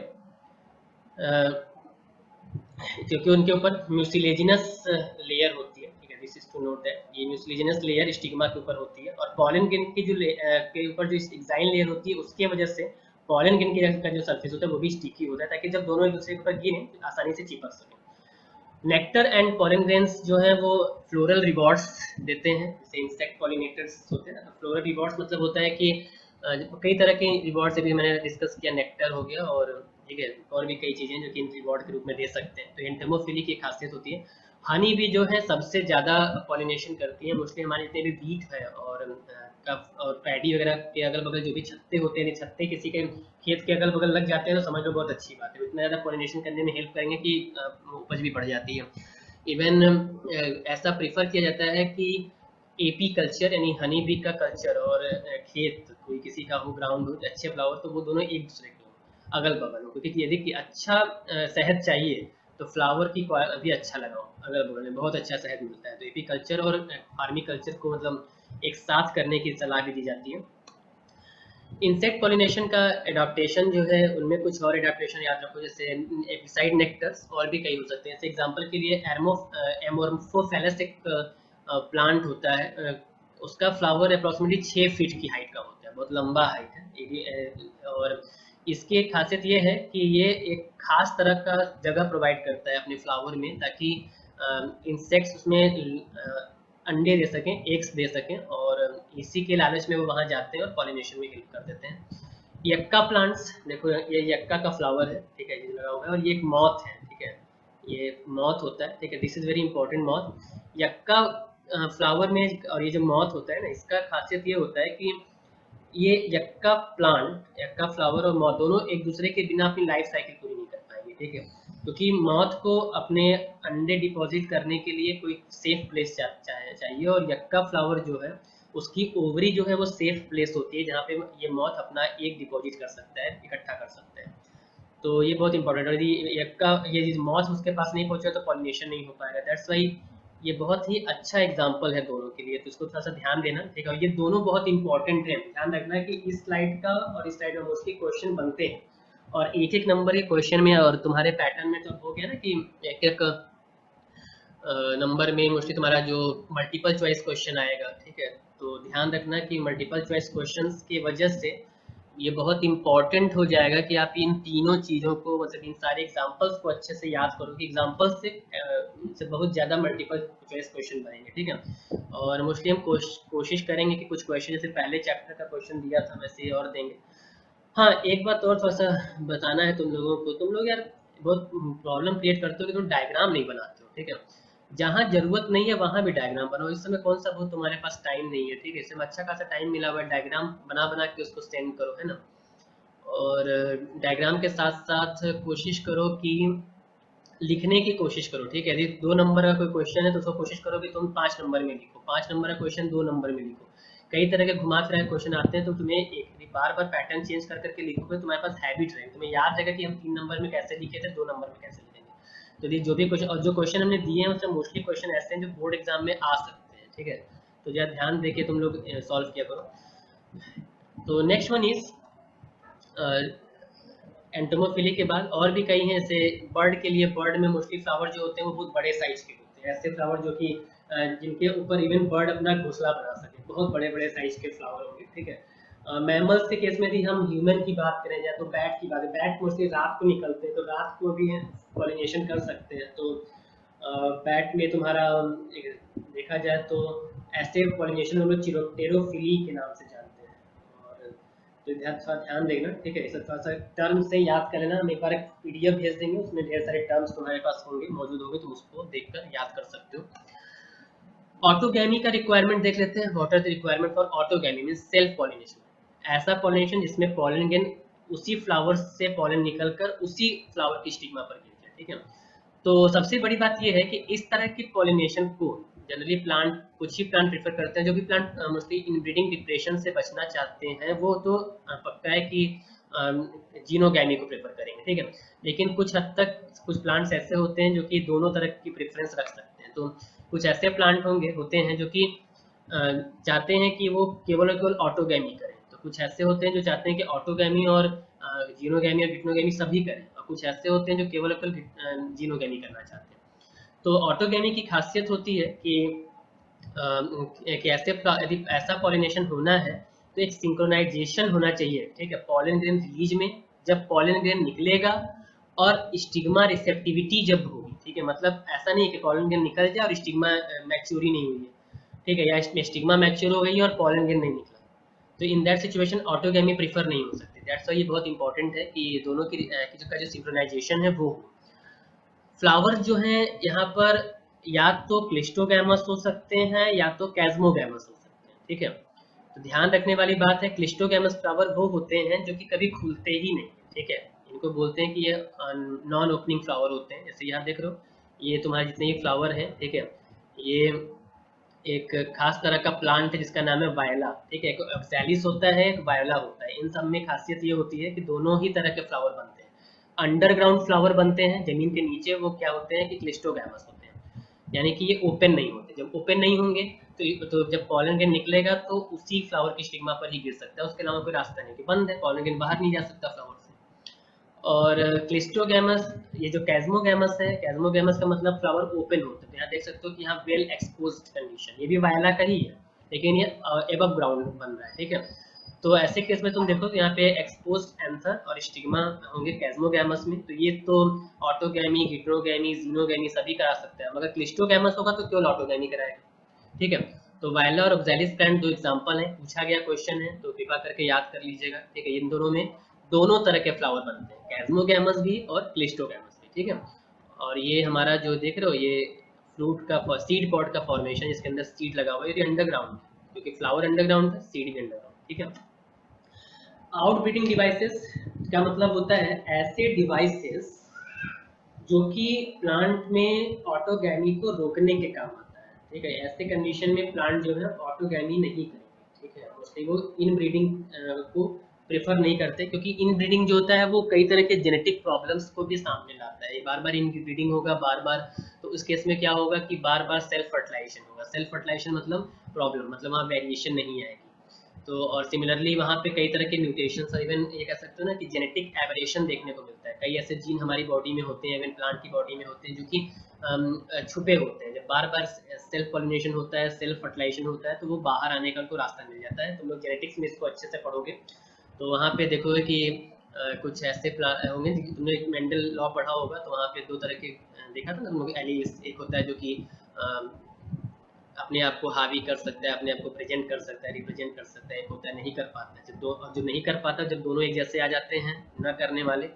क्योंकि उनके ऊपर म्यूसिलेजिनस लेयर होती है। ठीक है, this is to note that ये म्यूसिलेजिनस लेयर स्टिग्मा के ऊपर होती है, और पॉलन ग्रेन की जो के ऊपर जो एक्साइन लेयर होती है उसके वजह से पॉलन ग्रेन का जो सरफेस होता है वो भी स्टिकी होता है, ताकि जब दोनों एक दूसरे के ऊपर गिरे तो आसानी से चिपक सके। नेक्टर एंड पॉलन ग्रेन्स जो है वो फ्लोरल रिवॉर्ड्स देते हैं, जैसे इंसेक्ट पॉलिनेटर्स होते हैं ना। फ्लोरल रिवॉर्ड्स मतलब होता है कि कई तरह के रिवॉर्ड्स अभी मैंने डिस्कस किया, नेक्टर हो गया, और ठीक है, और भी कई चीज़ें जो कि इन रिवॉर्ड के रूप में दे सकते हैं। तो एंटोमोफिली की खासियत होती है। हनी भी जो है सबसे ज़्यादा पॉलिनेशन करती है, मोस्टली हमारे जितने भी बीट है और कफ और पैडी वगैरह के अगल बगल जो भी छत्ते होते हैं, छत्ते किसी के खेत के अगल बगल लग जाते हैं तो समझ लो बहुत अच्छी बात है, इतना ज़्यादा पॉलिनेशन करने में हेल्प करेंगे कि उपज भी बढ़ जाती है। इवन ऐसा प्रेफर किया जाता है कि एपी कल्चर यानी हनी बी का कल्चर और खेत कोई किसी का हो, ग्राउंड हो, अच्छे फ्लावर, तो वो दोनों एक दूसरे के हो, अगल बगल हो, क्योंकि यदि कि अच्छा शहद चाहिए तो फ्लावर की भी अच्छा लगाओ, अगल बगल में बहुत अच्छा शहद मिलता है। तो एपी कल्चर और फार्मी कल्चर को मतलब एक साथ करने की सलाह भी दी जाती है। इंसेक्ट पॉलिनेशन का एडाप्टेशन जो है उनमें कुछ और एडाप्टेशन याद रखो, जैसे एपिसाइड नेक्टर्स और भी कई हो सकते हैं। जैसे एग्जांपल के लिए एमोर्फोफेलस एक प्लांट होता है, उसका फ्लावर अप्रॉक्सीमेटली 6 फीट की हाइट का होता है, बहुत लंबा हाइट है ये भी। और इसकी एक खासियत ये है कि ये एक खास तरह का जगह प्रोवाइड करता है अपने फ्लावर में, ताकि इंसेक्ट्स उसमें अंडे दे सकें, एग्स दे सकें, और इसी के लालच में वो वहाँ जाते हैं और पॉलिनेशन में हेल्प कर देते हैं। यक्का प्लांट्स, देखो ये यक्का का फ्लावर है, ठीक है, ये लगा हुआ है, और ये एक मॉथ है, ठीक है, ये मॉथ होता है, ठीक है, this is very important moth. Yucca flower में, और ये जो मॉथ होता है ना, इसका खासियत ये होता है कि ये यक्का प्लांट, यक्का फ्लावर और मॉथ दोनों एक दूसरे के बिना अपनी लाइफ साइकिल पूरी नहीं कर पाएंगे, ठीक है, क्योंकि मॉथ को अपने अंडे डिपॉजिट करने के लिए कोई सेफ प्लेस चाहिए, और यक्का फ्लावर जो है उसकी ओवरी जो है वो सेफ प्लेस होती है, जहाँ पे ये मॉथ अपना एक डिपॉजिट कर सकता है, इकट्ठा कर सकता है। तो ये बहुत इंपॉर्टेंट है, यदि यक्का ये मॉथ उसके पास नहीं पहुंचा तो पॉलिनेशन नहीं हो पाएगा, दैट्स वाई ये बहुत ही अच्छा एग्जाम्पल है दोनों के लिए, तो इसको थोड़ा सा ध्यान देना, ठीक है, ये दोनों बहुत इंपॉर्टेंट है, ध्यान रखना कि इस स्लाइड का और इस स्लाइड में मोस्टली क्वेश्चन बनते हैं, और एक एक नंबर के क्वेश्चन में, और तुम्हारे पैटर्न में तो हो गया ना कि एक एक नंबर में मोस्टली तुम्हारा जो मल्टीपल चॉइस क्वेश्चन आएगा, ठीक है, तो ध्यान रखना कि मल्टीपल चॉइस क्वेश्चंस की वजह से ये बहुत इंपॉर्टेंट हो जाएगा कि आप इन तीनों चीज़ों को, मतलब इन सारे एग्जांपल्स को अच्छे से याद करो, कि एग्जांपल्स से बहुत ज़्यादा मल्टीपल चॉइस क्वेश्चन बनेंगे, ठीक है, और मोस्टली हम कोशिश करेंगे कि कुछ क्वेश्चन जैसे पहले चैप्टर का क्वेश्चन दिया था वैसे ही और देंगे। हाँ, एक बात और थोड़ा सा बताना है तुम लोगों को, तुम लोग यार बहुत प्रॉब्लम क्रिएट करते हो कि तुम डायग्राम नहीं बनाते हो, ठीक है, जहाँ जरूरत नहीं है वहां भी डायग्राम बनाओ, इस समय कौन सा बहुत तुम्हारे पास टाइम नहीं है, ठीक है, इसमें अच्छा खासा टाइम मिला हुआ है, डायग्राम बना बना के उसको सेंड करो, है ना, और डायग्राम के साथ साथ कोशिश करो कि लिखने की कोशिश करो, ठीक है, यदि 2 नंबर का कोई क्वेश्चन है तो उसको कोशिश करो कि तुम 5 नंबर में लिखो, 5 नंबर का क्वेश्चन 2 नंबर में लिखो, कई तरह के घुमा फिरा क्वेश्चन आते हैं, तो तुम्हें एक बार बार पैटर्न चेंज कर करके लिखोगे, तुम्हारे पास हैबिट रहेगी, तुम्हें याद रहेगा कि हम 3 नंबर में कैसे लिखे थे, 2 नंबर में कैसे लिखेंगे। तो ये जो भी क्वेश्चन, और जो क्वेश्चन हमने दिए हैं उसमें मोस्टली क्वेश्चन ऐसे हैं जो बोर्ड एग्जाम में आ सकते हैं, ठीक है, तो जरा ध्यान देके तुम लोग सॉल्व किया करो। तो नेक्स्ट वन इज एंटोमोफिली के बाद और भी कई हैं, जैसे बर्ड के लिए, बर्ड में मोस्टली फ्लावर जो होते हैं वो बहुत बड़े साइज के होते हैं, ऐसे फ्लावर जो कि जिनके ऊपर इवन बर्ड अपना घोंसला बना सके, बहुत बड़े बड़े साइज के फ्लावर होंगे, ठीक है। मैमल्स के केस में भी हम ह्यूमन की बात करें या तो बैट की बात है, बैट मोस्टली रात को निकलते हैं, तो रात को भी पॉलिनेशन कर सकते हैं, तो बैट में तुम्हारा देखा जाए तो ऐसे पॉलिनेशन हम लोग चिरोटेरोफिली के नाम से जानते हैं, और तो थोड़ा ध्यान देना, ठीक है, इसे थोड़ा सा टर्म से याद कर लेना, हम एक बार एक पीडीएफ भेज देंगे, उसमें ढेर सारे टर्म्स तुम्हारे पास होंगे, मौजूद होंगे, तुम उसको देखकर याद कर सकते हो। ऑटोगैमी का रिक्वायरमेंट देख लेते हैं, what are the requirement for autogamy, means self pollination, ऐसा पॉलिनेशन जिसमें पॉलन ग्रेन उसी फ्लावर से पॉलन निकलकर उसी फ्लावर की स्टिग्मा पर गिर जाए, ठीक है, तो सबसे बड़ी बात यह है कि इस तरह की पॉलिनेशन को जनरली प्लांट, कुछ ही प्लांट प्रेफर करते हैं, जो भी प्लांट मोस्टली इनब्रीडिंग डिप्रेशन से बचना चाहते हैं वो तो पक्का है कि जीनोगैमी को प्रेफर करेंगे, ठीक है, लेकिन कुछ हद तक कुछ प्लांट्स ऐसे होते हैं जो कि दोनों तरह की प्रेफरेंस रख सकते हैं, तो कुछ ऐसे प्लांट होते हैं जो कि चाहते हैं कि वो केवल और केवल ऑटोगैमी करें, तो कुछ ऐसे होते हैं जो चाहते हैं कि ऑटोगैमी और जीनोगैमी और गिटनोगैमी सभी करें, और कुछ ऐसे होते हैं जो केवल और केवल जीनोगैमी करना चाहते हैं। तो ऑटोगैमी की खासियत होती है कि एक यदि ऐसा पॉलिनेशन होना है तो एक सिंक्रोनाइजेशन होना चाहिए, ठीक है, पॉलन ग्रेन रिलीज में, जब पॉलन ग्रेन निकलेगा और स्टिग्मा रिसेप्टिविटी जब होगी, ठीक है, मतलब ऐसा नहीं कि पॉलन ग्रेन निकल जाए और स्टिग्मा मैच्योर ही नहीं हुई है, ठीक है, या स्टिग्मा मैच्योर हो गई है और पॉलन ग्रेन नहीं निकला, तो in that situation autogamy prefer नहीं हो सकती, दैट्स वाई ये बहुत इंपॉर्टेंट है कि दोनों की जो सिंक्रोनाइजेशन है वो हो। फ्लावर जो हैं यहाँ पर या तो क्लिस्टोगैमस हो सकते हैं या तो कैस्मोगैमस हो सकते हैं, ठीक है, तो ध्यान रखने वाली बात है, क्लिस्टोगैमस फ्लावर वो होते हैं जो कि कभी खुलते ही नहीं, ठीक है, इनको बोलते हैं कि ये नॉन ओपनिंग फ्लावर होते हैं, जैसे यहाँ देख रहे हो, ये तुम्हारे जितने ही फ्लावर हैं, ठीक है, ये एक खास तरह का प्लांट है जिसका नाम है वायला, ठीक है, एक ऑक्सैलिस होता है, एक वायला होता है, इन सब में खासियत ये होती है कि दोनों ही तरह के फ्लावर बनते हैं, अंडरग्राउंड फ्लावर बनते हैं जमीन के नीचे, वो क्या होते हैं कि क्लिस्टोगैमस होते हैं, यानी कि ये ओपन नहीं होते, जब ओपन नहीं होंगे तो जब पॉलन ग्रेन निकलेगा तो उसी फ्लावर की स्टिग्मा पर ही गिर सकता है, उसके अलावा कोई रास्ता नहीं, कि बंद है, पॉलन ग्रेन बाहर नहीं जा सकता फ्लावर से। और क्लिस्टोगैमस, ये जो कैस्मोगैमस है, कैस्मोगैमस का मतलब फ्लावर ओपन होता है, तो यहाँ देख सकते हो कि यहाँ वेल एक्सपोज्ड कंडीशन, ये भी वायला का ही है, लेकिन ये एबव ग्राउंड बन रहा है, ठीक है, तो ऐसे केस में तुम देखो तो यहाँ पे एक्सपोज्ड एंथर और स्टिग्मा होंगे कैस्मोगैमस में, तो ये तो ऑटोगैमी, गिट्रोगैमी, जीनोगैमी सभी करा सकते हैं, मगर क्लिस्टोगैमस होगा तो केवल ऑटोगैमी कराएगा, ठीक है। तो वायला और ऑक्सैलिस प्लांट दो एग्जांपल हैं, पूछा गया क्वेश्चन है तो कृपा करके याद कर लीजिएगा। ठीक है, इन दोनों में दोनों तरह के फ्लावर बनते हैं, कैस्मोगैमस भी और क्लिस्टोगैमस भी। ठीक है, और ये हमारा जो देख रहे हो ये फ्रूट का सीड पॉड का फॉर्मेशन, इसके अंदर सीड लगा हुआ है, ये अंडरग्राउंड है क्योंकि फ्लावर अंडरग्राउंड है, सीड भी अंडरग्राउंड। ठीक है। आउटब्रीडिंग डिवाइसेस का मतलब होता है ऐसे डिवाइसेस जो कि प्लांट में ऑटोगैमी को रोकने के काम आता है। ठीक है, ऐसे कंडीशन में प्लांट जो है ऑटोगैमी नहीं करेंगे। ठीक है, मोस्टली वो इन ब्रीडिंग को प्रेफर नहीं करते क्योंकि इन ब्रीडिंग जो होता है वो कई तरह के जेनेटिक प्रॉब्लम्स को भी सामने लाता है। बार बार इन ब्रीडिंग होगा बार बार, तो उस केस में क्या होगा कि बार बार सेल्फ फर्टिलाइजेशन होगा। सेल्फ फर्टिलाइजेशन मतलब प्रॉब्लम, मतलब वहाँ वेरिएशन नहीं आएगी। तो और सिमिलरली वहाँ पे कई तरह के म्यूटेशन, इवन ये कह सकते हो ना कि जेनेटिक एवरेशन देखने को मिलता है। कई ऐसे जीन हमारी बॉडी में होते हैं, इवन प्लांट की बॉडी में होते हैं, जो कि छुपे होते हैं। जब बार बार सेल्फ पॉलिनेशन होता है, सेल्फ फर्टिलाइजेशन होता है, तो वो बाहर आने का उनको रास्ता मिल जाता है। तुम लोग जेनेटिक्स में इसको अच्छे से पढ़ोगे तो वहाँ पे देखोगे कि कुछ ऐसे होंगे, तुमने एक मेंडल लॉ पढ़ा होगा, तो वहाँ पे दो तरह के देखा था ना तुम लोग, एलील्स। एक होता है जो कि अपने आप को हावी कर सकता है, अपने आप को प्रेजेंट कर सकता है, रिप्रेजेंट कर सकता है। एक होता है नहीं कर पाता, जो नहीं कर पाता, जब दोनों एक जैसे आ जाते हैं ना करने वाले,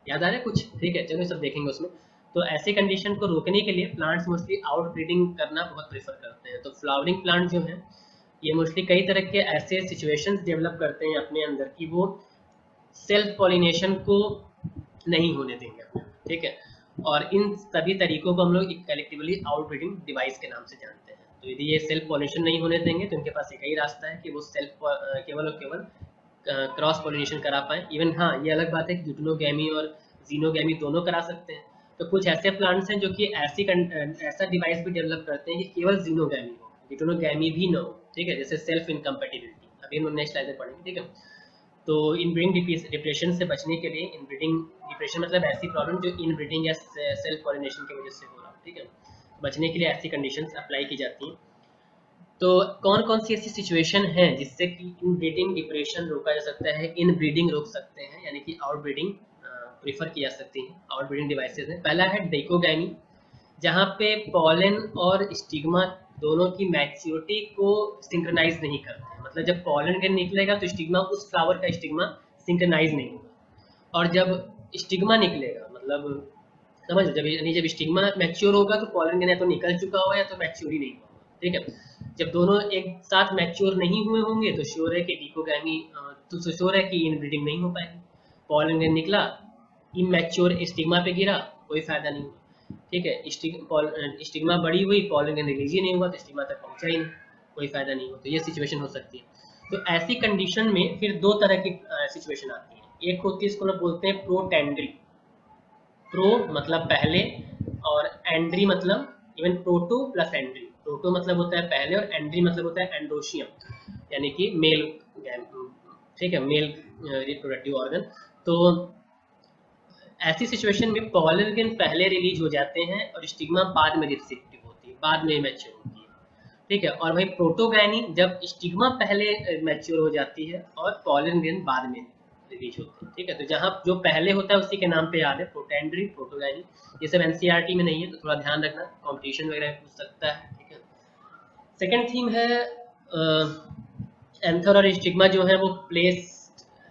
याद आ रहा है कुछ? ठीक है, चलो सब देखेंगे उसमें। तो ऐसे कंडीशन को रोकने के लिए प्लांट्स मोस्टली आउट ब्रीडिंग करना बहुत प्रेफर करते हैं। तो फ्लावरिंग प्लांट जो है ये मोस्टली कई तरह के ऐसे सिचुएशंस डेवलप करते हैं अपने अंदर की वो सेल्फ पॉलिनेशन को नहीं होने देंगे अपने। ठीक है, और इन सभी तरीकों को हम लोग कलेक्टिवली आउटब्रीडिंग डिवाइस के नाम से जानते हैं। तो यदि ये सेल्फ पॉलिनेशन नहीं होने देंगे तो इनके पास एक ही रास्ता है कि वो सेल्फ केवल और केवल क्रॉस पॉलिनेशन करा पाए। इवन हाँ, ये अलग बात है कि यूटिनोगैमी और जीनोगैमी दोनों करा सकते हैं। तो कुछ ऐसे प्लांट्स हैं जो कि ऐसा डिवाइस भी डेवलप करते हैं कि केवल जीनोगैमी हो, यूटिनोगैमी भी ना हो। ठीक है, जैसे सेल्फ इनकम्पेटिबिलिटी, अभी हम नेक्स्ट स्लाइड में पढ़ेंगे। ठीक है, तो इनब्रीडिंग डिप्रेशन से बचने के लिए, इनब्रीडिंग डिप्रेशन मतलब ऐसी प्रॉब्लम जो इनब्रीडिंग या सेल्फ पॉलिनेशन की वजह से हो रहा है। ठीक है, बचने के लिए ऐसी कंडीशंस अप्लाई की जाती हैं। तो कौन कौन सी ऐसी सिचुएशन है जिससे कि इनब्रीडिंग डिप्रेशन रोका जा सकता है, इनब्रीडिंग रोक सकते हैं, यानी कि आउटब्रीडिंग प्रीफर की जा सकती है। आउटब्रीडिंग डिवाइसेस है, पहला है डेकोगैमी, जहाँ पे पॉलन और स्टिग्मा दोनों की मैच्योरिटी को सिंक्रनाइज नहीं करते हैं। मतलब जब पॉलन ग्रेन निकलेगा तो स्टिग्मा, उस फ्लावर का स्टिग्मा सिंक्रनाइज नहीं होगा, और जब स्टिग्मा निकलेगा मतलब समझ, जब स्टिग्मा मैच्योर होगा तो पॉलन ग्रेन या तो निकल चुका होगा या तो मैच्योर ही नहीं होगा। ठीक है, जब दोनों एक साथ मैच्योर नहीं हुए होंगे तो श्योर है कि डिकोगैमी, तो श्योर है कि इनब्रीडिंग नहीं हो पाएगी। पॉलन ग्रेन निकला, इमैच्योर स्टिग्मा पे गिरा, कोई फायदा नहीं हुआ। ठीक है, स्टिग्मा बड़ी हुई, पॉलन ग्रेन रिलीज ही नहीं हुआ तो स्टिग्मा तक पहुंचा ही नहीं, कोई फायदा नहीं हुआ। तो ये सिचुएशन हो सकती है। तो ऐसी कंडीशन में फिर दो तरह की सिचुएशन आती है। एक होती है, इसको लोग बोलते हैं प्रोटेंड्री। प्रो मतलब पहले, और एंड्री मतलब even proto plus andry. Proto मतलब होता है पहले और एंड्री मतलब होता है एंड्रोशियम, यानी कि मेल। ठीक है, मेल रिप्रोडक्टिव ऑर्गन। तो ऐसी सिचुएशन में पॉलन ग्रेन पहले रिलीज हो जाते हैं और स्टिग्मा बाद में रिसेप्टिव होती है, बाद में मैच्योर होती है। ठीक है, और भाई प्रोटोगैनी जब स्टिग्मा पहले मैच्योर हो जाती है और पॉलन ग्रेन बाद में रिलीज होते हैं। ठीक है, तो जहाँ जो पहले होता है उसी के नाम पे याद है, प्रोटेंड्री, प्रोटोगैनी। ये सब एनसीईआरटी में नहीं है तो थोड़ा ध्यान रखना, कॉम्पिटिशन वगैरह पूछ सकता है। ठीक है, सेकेंड थीम है एंथर और स्टिग्मा जो है वो प्लेस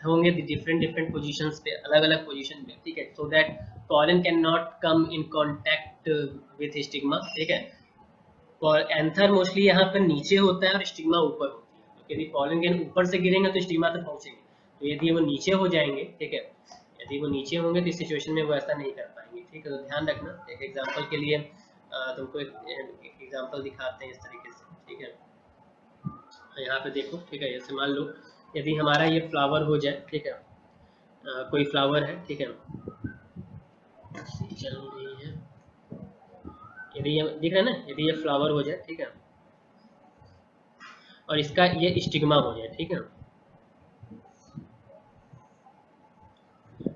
होंगे डिफरेंट डिफरेंट पोजीशंस पे, अलग अलग पोजीशन पे। ठीक है, so that pollen can not come in contact with stigma. ठीक है, और एंथर मोस्टली यहाँ पर नीचे होता है और स्टिग्मा ऊपर होती है। तो यदि पॉलन ग्रेन ऊपर से गिरेंगे तो स्टिग्मा तक पहुंचेंगे, तो यदि वो नीचे हो जाएंगे, ठीक है, यदि वो नीचे होंगे तो इस सिचुएशन में वो ऐसा नहीं कर पाएंगे। ठीक है, तो ध्यान रखना। एक एग्जाम्पल के लिए तुमको एक एग्जाम्पल दिखाते हैं इस तरीके से। ठीक है, यहाँ पे देखो। ठीक है, जैसे मान लो यदि हमारा ये फ्लावर हो जाए, ठीक है, कोई फ्लावर है, ठीक है, चल रही है, यदि ये दिख रहा है ना, यदि ये फ्लावर हो जाए, ठीक है, और इसका ये स्टिग्मा हो जाए, ठीक है,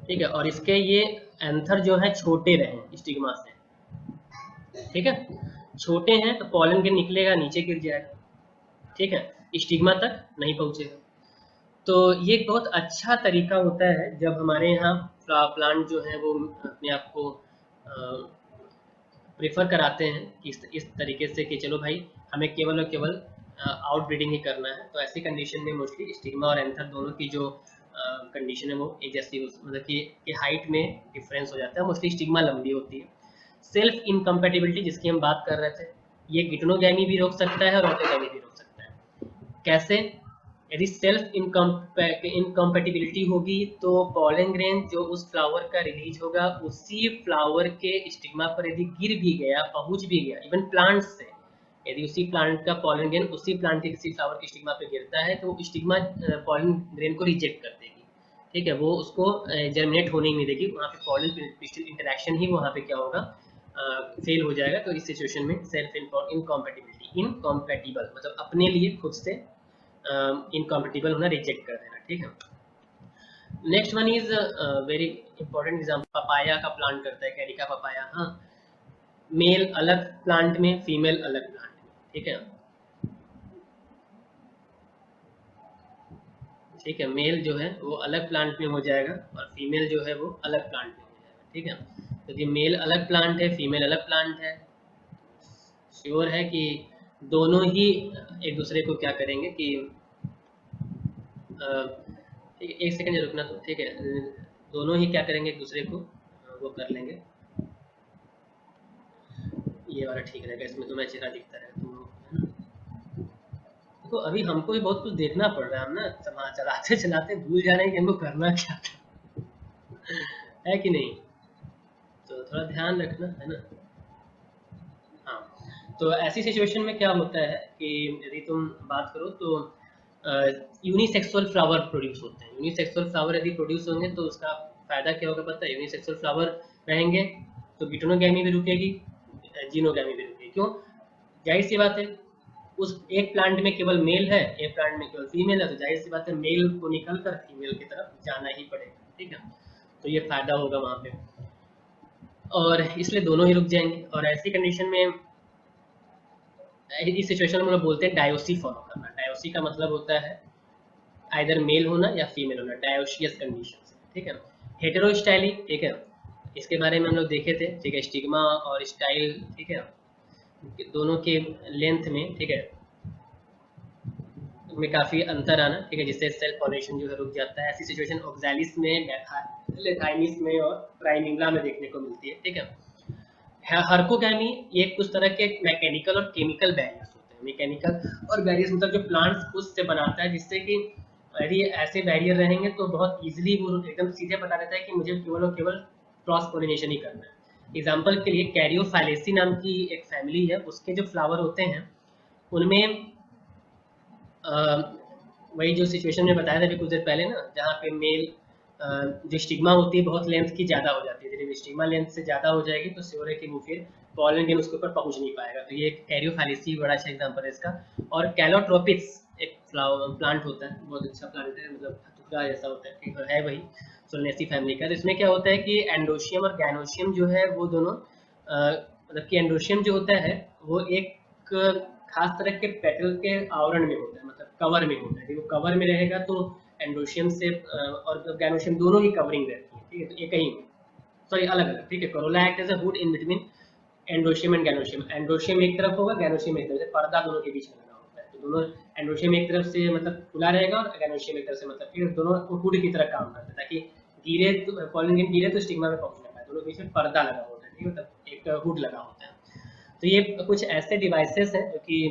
ठीक है, और इसके ये एंथर जो है छोटे रहे स्टिग्मा से, ठीक है, छोटे हैं तो पॉलन ग्रेन निकलेगा, नीचे गिर जाएगा। ठीक है, स्टिग्मा तक नहीं पहुंचेगा। तो ये एक बहुत अच्छा तरीका होता है जब हमारे यहाँ प्लांट जो है वो अपने आप को प्रेफर कराते हैं कि इस तरीके से कि चलो भाई हमें केवल और केवल आउट ब्रीडिंग ही करना है। तो ऐसी कंडीशन में मोस्टली स्टिग्मा और एंथर दोनों की जो कंडीशन है वो एक जैसी मतलब कि हाइट में डिफरेंस हो जाता है। मोस्टली स्टिग्मा लंबी होती है। सेल्फ इनकम्पैटिबिलिटी जिसकी हम बात कर रहे थे, ये गिटोनोगैमी भी रोक सकता है और ऑटोगैमी भी रोक सकता है। कैसे? यदि सेल्फ इनकम्पैटिबिलिटी होगी तो पॉलन ग्रेन जो उस फ्लावर का रिलीज होगा उसी फ्लावर के स्टिग्मा पर यदि गिर भी गया, पहुंच भी गया, इवन प्लांट से यदि उसी प्लांट का पॉलन ग्रेन उसी प्लांट के किसी फ्लावर के स्टिग्मा पे गिरता है तो स्टिग्मा पॉलन ग्रेन को रिजेक्ट कर देगी। ठीक है, वो उसको जर्मिनेट होने ही नहीं देगी, वहाँ पे पॉलन पिस्टिल इंटरेक्शन ही वहाँ पे क्या होगा, फेल हो जाएगा। तो इस सिचुएशन में सेल्फ इनकॉम्पैटिबिलिटी, इनकॉम्पैटिबल मतलब अपने लिए खुद से इनकॉम्पैटिबल होना, रिजेक्ट कर देना। ठीक है। Next one is very important example, papaya का प्लांट करता है, कैरिका पपाया। हाँ, मेल अलग प्लांट में, फीमेल अलग प्लांट में। ठीक है, ठीक है, मेल जो है वो अलग प्लांट में हो जाएगा और फीमेल जो है वो अलग प्लांट में हो जाएगा। ठीक है, तो ये मेल अलग प्लांट है, फीमेल अलग प्लांट है, श्योर है कि दोनों ही एक दूसरे को क्या करेंगे कि ठीक है, एक सेकंड रुकना तो। ठीक है, दोनों ही क्या करेंगे, एक दूसरे को वो कर लेंगे। ये वाला ठीक रहेगा, इसमें तुम्हें चेहरा दिखता रहे तुम लोग, है ना। तो अभी हमको भी बहुत कुछ देखना पड़ रहा है, हम ना चलाते चलाते भूल जा रहे हैं कि हमको करना क्या था, है कि नहीं। तो थोड़ा ध्यान रखना, है ना। हाँ, तो ऐसी सिचुएशन में क्या होता है कि यदि तुम बात करो तो यूनिसेक्सुअल फ्लावर प्रोड्यूस होते हैं। यूनिसेक्सुअल फ्लावर यदि प्रोड्यूस होंगे तो उसका फायदा क्या होगा पता है? यूनिसेक्सुअल फ्लावर रहेंगे तो गिटोनोगैमी भी रुकेगी, जीनोगैमी भी रुकेगी। क्यों? जाहिर सी बात है, उस एक प्लांट में केवल मेल है, एक प्लांट में केवल फीमेल है, तो जाहिर सी बात है मेल को निकल कर फीमेल की तरफ जाना ही पड़ेगा। ठीक है, तो ये फायदा होगा वहाँ पे, और इसलिए दोनों ही रुक जाएंगे। और ऐसी कंडीशन में इस सिचुएशन में हम लोग बोलते हैं डायोसी फॉलो करना। डायोसी का मतलब होता है आइदर मेल होना या फीमेल होना, डायोशियस कंडीशन। ठीक है, हेटेरोस्टाइली, ठीक है, इसके बारे में हम लोग देखे थे। ठीक है, स्टिग्मा और स्टाइल, ठीक है, दोनों के लेंथ में, ठीक है, में काफी अंतर आना, ठीक है, जिससे सेल पॉलिनेशन जो है रुक जाता है। ऐसी सिचुएशन ऑक्सैलिस में, लेथाइनिस में और प्राइमिंगला में देखने को मिलती है। ठीक है, हर्कोगैमी ये कुछ तरह के मैकेनिकल और केमिकल बैरियर्स होते हैं। मैकेनिकल और बैरियर्स मतलब जो प्लांट्स खुद से बनाता है, जिससे कि यदि ऐसे बैरियर रहेंगे तो बहुत इजीली वो एकदम सीधे बता देता है कि मुझे केवल और केवल क्रॉस पोलिनेशन ही करना है। एग्जाम्पल के लिए कैरियोफाइलेसी नाम की एक फैमिली है, उसके जो फ्लावर होते हैं उनमें वही जो सिचुएशन में बताया था अभी कुछ देर पहले ना, जहाँ पे मेल जो स्टिग्मा होती है बहुत लेंथ की ज़्यादा हो जाती है, जब स्टिग्मा लेंथ से ज़्यादा हो जाएगी तो श्योर है कि वो फिर पॉलन ग्रेन उसके ऊपर पहुंच नहीं पाएगा। तो ये कैरियोफैलेसी बड़ा अच्छा एग्जांपल है इसका। और कैलोट्रोपिक्स एक फ्लावर प्लांट होता है, बहुत अच्छा प्लांट है, मतलब टुकड़ा जैसा होता है, है वही सोलनेसी फैमिली का। तो इसमें क्या होता है कि एंडोशियम और गैनोशियम जो है वो दोनों मतलब कि एंडोशियम जो होता है वो एक खास तरह के पेटल के आवरण में होता है, मतलब कवर में होता है। वो कवर में रहेगा तो एंडोशियम से और गैनोशियम दोनों ही कवरिंग रहती है। ठीक है, तो एक ही सॉरी अलग अलग। ठीक है, corolla act as a hood in between androecium and gynoecium. Androecium एक तरफ होगा, गैनोशियम एक तरफ से, पर्दा दोनों के बीच में लगा होता है। तो दोनों एंडोशियम एक तरफ से मतलब खुला रहेगा और गैनोशियम एक तरफ से, मतलब फिर दोनों हुड की तरह काम करते हैं ताकि गिरे तो पॉलन ग्रेन गिरे तो स्टिग्मा में पहुंच ना पाए। दोनों के बीच में पर्दा लगा होता है, ठीक है, मतलब एक हुड लगा होता है। तो ये कुछ ऐसे डिवाइसेस हैं जो कि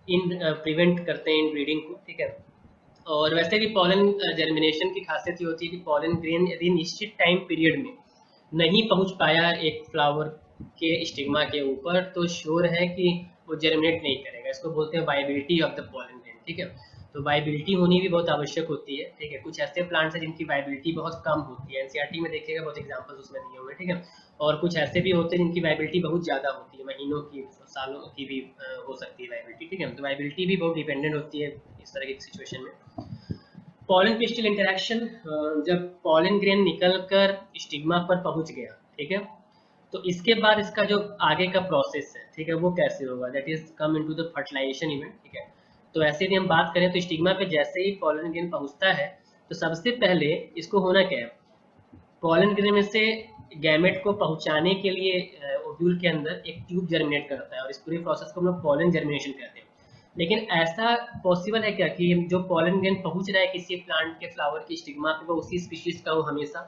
इन प्रिवेंट करते हैं इन ब्रीडिंग को। ठीक है, और वैसे भी पॉलन जर्मिनेशन की खासियत ये होती है कि पॉलन ग्रेन यदि निश्चित टाइम पीरियड में नहीं पहुंच पाया एक फ्लावर के स्टिग्मा के ऊपर तो श्योर है कि वो जर्मिनेट नहीं करेगा। इसको बोलते हैं viability of the pollen grain. ठीक है, तो वाइबिलिटी होनी भी बहुत आवश्यक होती है। ठीक है, कुछ ऐसे प्लांट्स हैं जिनकी वाइबिलिटी बहुत कम होती है, एनसीईआरटी में देखिएगा बहुत एग्जांपल्स उसमें दिए हुए हैं। ठीक है, और कुछ ऐसे भी होते हैं जिनकी वाइबिलिटी बहुत ज़्यादा होती है, महीनों की, सालों की भी हो सकती है वाइबिलिटी। ठीक है, तो वाइबिलिटी भी बहुत डिपेंडेंट होती है इस तरह की सिचुएशन में। पॉलन पिस्टिल इंटरेक्शन, जब पॉलन ग्रेन निकल कर स्टिग्मा पर पहुंच गया, ठीक है, तो इसके बाद इसका जो आगे का प्रोसेस है, ठीक है, वो कैसे होगा, that is come into the fertilization event. ठीक है, तो ऐसे यदि हम बात करें तो स्टिग्मा पे जैसे ही पॉलन ग्रेन पहुंचता है तो सबसे पहले इसको होना क्या है, पॉलन ग्रेन में से गैमेट को पहुंचाने के लिए वो ओव्यूल के अंदर एक ट्यूब जर्मिनेट करता है और इस पूरे प्रोसेस को हम लोग पॉलन जर्मिनेशन कहते हैं। लेकिन ऐसा पॉसिबल है क्या कि जो पॉलन ग्रेन पहुंच रहा है किसी प्लांट के फ्लावर की स्टिग्मा पे वो उसी स्पीशीज का हो हमेशा?